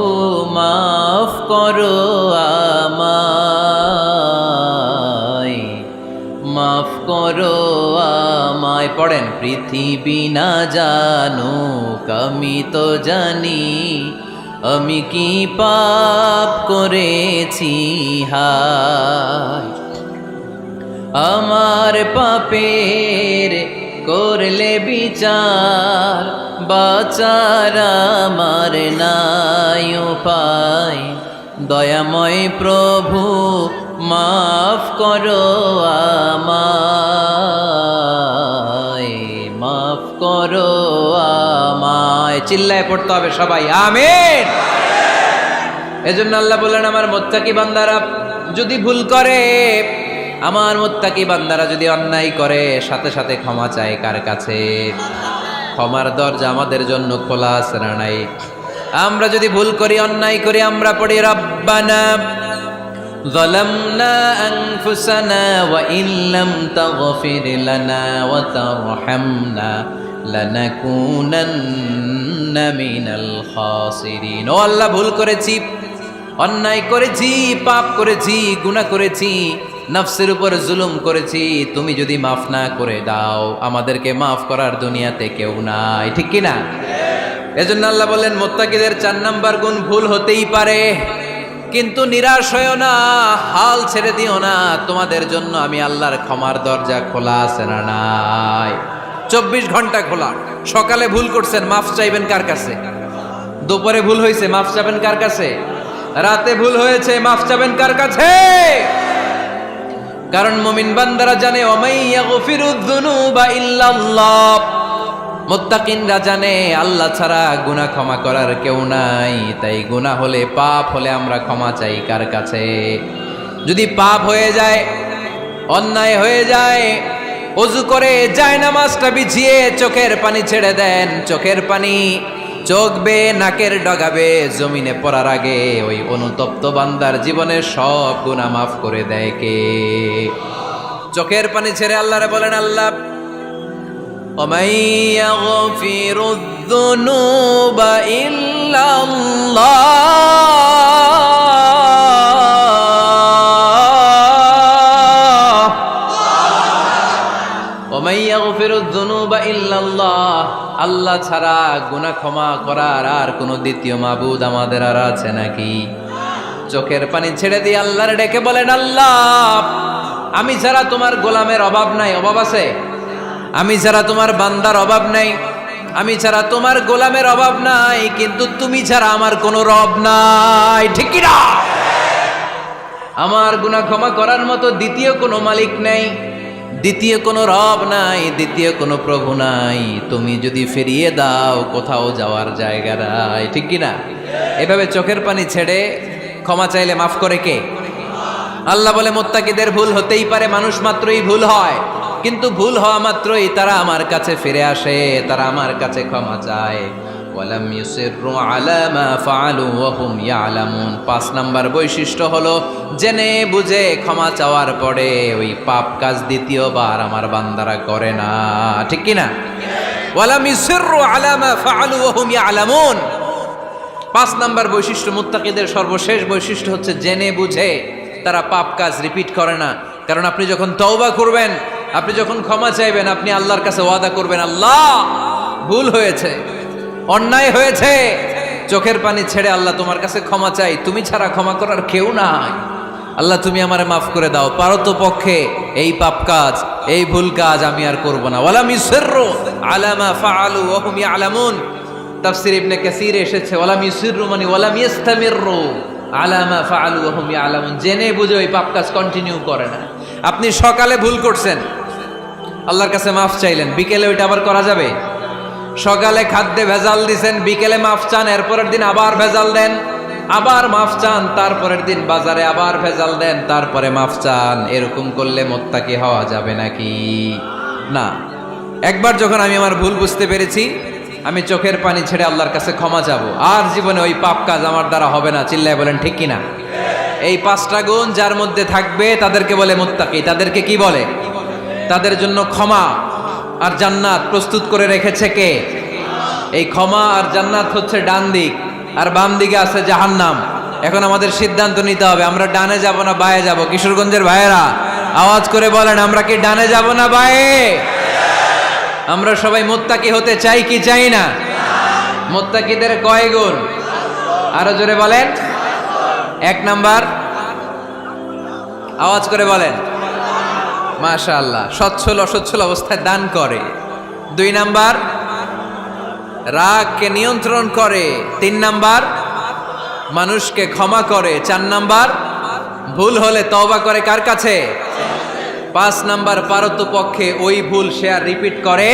মাফ করো আমায়, মাফ করো আমায়। পড়েন, পৃথিবী না জানুক আমি তো জানি, আমি কি পাপ করেছি হায়। আমার পাপের করলে বিচার, বাঁচার আমার নাই উপায়। দয়াময় প্রভু মাফ করো আমায়, মাফ করো আমায়। চিল্লায় পড়তে হবে সবাই, আমিন। এজন্য আল্লাহ বললেন, আমার মুত্তাকি বান্দারা যদি ভুল করে, আমার মুত্তাকি বান্দারা যদি অন্যায় করে, সাথে সাথে ক্ষমা চায় কার কাছে? ক্ষমার দরজা আমাদের জন্য খোলা আছে না নাই? আমরা যদি ভুল করি, অন্যায় করি, আমরা পড়ি রব্বানা যালামনা আনফুসানা ওয়া ইল্লাম তাগফির লানা ওয়া তারহামনা লানাকুনান্না মিনাল খাসিরিন। ও আল্লাহ, ভুল করেছি, অন্যায় করেছি, পাপ করেছি, গুনাহ করেছি, নফসের উপর জুলুম করেছি। তুমি যদি মাফ না করে দাও, আমাদেরকে মাফ করার দুনিয়াতে কেউ নাই, ঠিক কি না? এজন্য আল্লাহ বললেন, মুত্তাকিদের 4 নাম্বার গুণ, ভুল হতেই পারে কিন্তু নিরাশ হয়ো না, হাল ছেড়ে দিও না। তোমাদের জন্য আমি আল্লাহর ক্ষমার দরজা খোলা আছে না নাই? 24 ঘন্টা খোলা। সকালে ভুল করছেন, মাফ চাইবেন কার কাছে? দুপুরে ভুল হয়েছে, মাফ চাইবেন কার কাছে? রাতে ভুল হয়েছে, মাফ চাইবেন কার কাছে? কারণ মুমিন বান্দারা জানে, ওমাইয়া গফিরুয যুনুবা ইল্লাল্লাহ। মুত্তাকিনরা জানে, আল্লাহ ছাড়া গুনাহ ক্ষমা করার কেউ নাই। তাই গুনাহ হলে, পাপ হলে আমরা ক্ষমা চাই কার কাছে? যদি পাপ হয়ে যায়, অন্যায় হয়ে যায়, ওযু করে জায়নামাজটা বিছিয়ে চোখের পানি ছেড়ে দেন। চোখের পানি চোখ বেয়ে নাকের ডগাবে জমিনে পড়ার আগে ওই অনুতপ্ত বান্দার জীবনের সব গুনাহ মাফ করে দেয় কে? চোখের পানি ছেড়ে আল্লাহরে বলেন, আল্লাহ وَمَن يَغْفِرُ الذُّنُوبَ إِلَّا اللَّهُ وَمَن يَغْفِرُ الذُّنُوبَ إِلَّا اللَّهُ। আল্লাহ ছাড়া গুনাহ ক্ষমা করার আর কোনো দ্বিতীয় মাবুদ আমাদের আর আছে নাকি? চোখের পানি ছেড়ে দিয়ে আল্লাহরে ডেকে বলেন, আল্লাহ আমি ছাড়া তোমার গোলামের অভাব নাই। অভাব আছে? আমি ছাড়া তোমার বান্দার অভাব নাই, আমি ছাড়া তোমার গোলামের অভাব নাই, কিন্তু তুমি ছাড়া আমার কোনো রব নাই, ঠিক কি না? আমার গুনাহ ক্ষমা করার মতো দ্বিতীয় কোনো মালিক নাই, দ্বিতীয় কোনো রব নাই, দ্বিতীয় কোনো প্রভু নাই। তুমি যদি ফিরিয়ে দাও, কোথাও যাওয়ার জায়গা নাই, ঠিক কি না? এভাবে চোখের পানি ছেড়ে ক্ষমা চাইলে মাফ করে কে? আল্লাহ বলে, মুত্তাকিদের ভুল হতেই পারে, মানুষ মাত্রই ভুল হয়, কিন্তু ভুল হওয়া মাত্রই তারা আমার কাছে ফিরে আসে, তারা আমার কাছে ক্ষমা চায়। ওয়ালাম ইউসিররু আলা মা ফাআলু ওয়া হুম ইয়ালামুন। 5 নাম্বার বৈশিষ্ট্য হলো, জেনে বুঝে ক্ষমা চাওয়ার পরে ওই পাপ কাজ দ্বিতীয়বার আমার বান্দারা করে না, ঠিক কি না? ওয়ালাম ইউসিররু আলা মা ফাআলু ওয়া হুম ইয়ালামুন। 5 নাম্বার বৈশিষ্ট্য, মুত্তাকিদের সর্বশেষ বৈশিষ্ট্য হচ্ছে জেনে বুঝে তারা পাপ কাজ রিপিট করে না। কারণ আপনি যখন তওবা করবেন, আপনি যখন ক্ষমা চাইবেন, আপনি আল্লাহর কাছে ওয়াদা করবেন, আল্লাহ ভুল হয়েছে, অন্যায় হয়েছে, চোখের পানি ছেড়ে আল্লাহ তোমার কাছে ক্ষমা চাই, তুমি ছাড়া ক্ষমা করার কেউ নাই। আল্লাহ তুমি আমারে মাফ করে দাও, পারতো পক্ষে এই পাপ কাজ, এই ভুল কাজ আমি আর করব না। ওয়ালাম ইউসিররু আলা মা ফাআলু ওয়া হুম ইয়ালামুন। তাফসীর ইবনে কাসীর এসেছে, ওয়ালাম ইউসিররু মানে ওয়ালাম ইস্তামিররু আলা মা ফাআলু ওয়া হুম ইয়ালামুন। জেনে বুঝে ওই পাপ কাজ কন্টিনিউ করে না। আপনি সকালে ভুল করছেন, আল্লাহর কাছে মাফ চাইলেন, বিকেলে ওইটা আবার করা যাবে? সকালে খাদ্যে ভেজাল দিছেন, বিকেলে মাফ চান, এরপরের দিন আবার ভেজাল দেন, আবার মাফ চান, তারপরের দিন বাজারে আবার ভেজাল দেন, তারপরে মাফ চান। এরকম করলে মুত্তাকি হওয়া যাবে নাকি? না। একবার যখন আমি আমার ভুল বুঝতে পেরেছি, আমি চোখের পানি ছেড়ে আল্লাহর কাছে ক্ষমা চাবো। আর জীবনে ওই পাপ কাজ আমার দ্বারা হবে না। চিল্লায় বলেন ঠিক কিনা? এই 5টা গুণ যার মধ্যে থাকবে তাদেরকে বলে মুত্তাকি। তাদেরকে কি বলে? তাদের জন্য ক্ষমা আর জান্নাত প্রস্তুত করে রেখেছে কে? এই ক্ষমা আর জান্নাত হচ্ছে ডান দিক, আর বাম দিকে আছে জাহান্নাম। এখন আমাদের সিদ্ধান্ত নিতে হবে, আমরা ডানে যাব না বায়ে যাব। কিশোরগঞ্জের ভাইয়েরা আওয়াজ করে বলেন, আমরা কি ডানে যাব না বায়ে? আমরা সবাই মুত্তাকি হতে চাই কি চাই না? মুত্তাকিদের কয় গুণ? আরো জোরে বলেন। 1 নাম্বার, আওয়াজ করে বলেন। মাশাআল্লাহ, সচ্ছল অসচ্ছল অবস্থায় দান করে। 2 নাম্বার, রাগকে নিয়ন্ত্রণ করে। 3 নাম্বার, মানুষকে ক্ষমা করে। 4 নাম্বার, ভুল হলে তওবা করে কার কাছে? 5 নাম্বার, পারতপক্ষে ওই ভুল সে আর রিপিট করে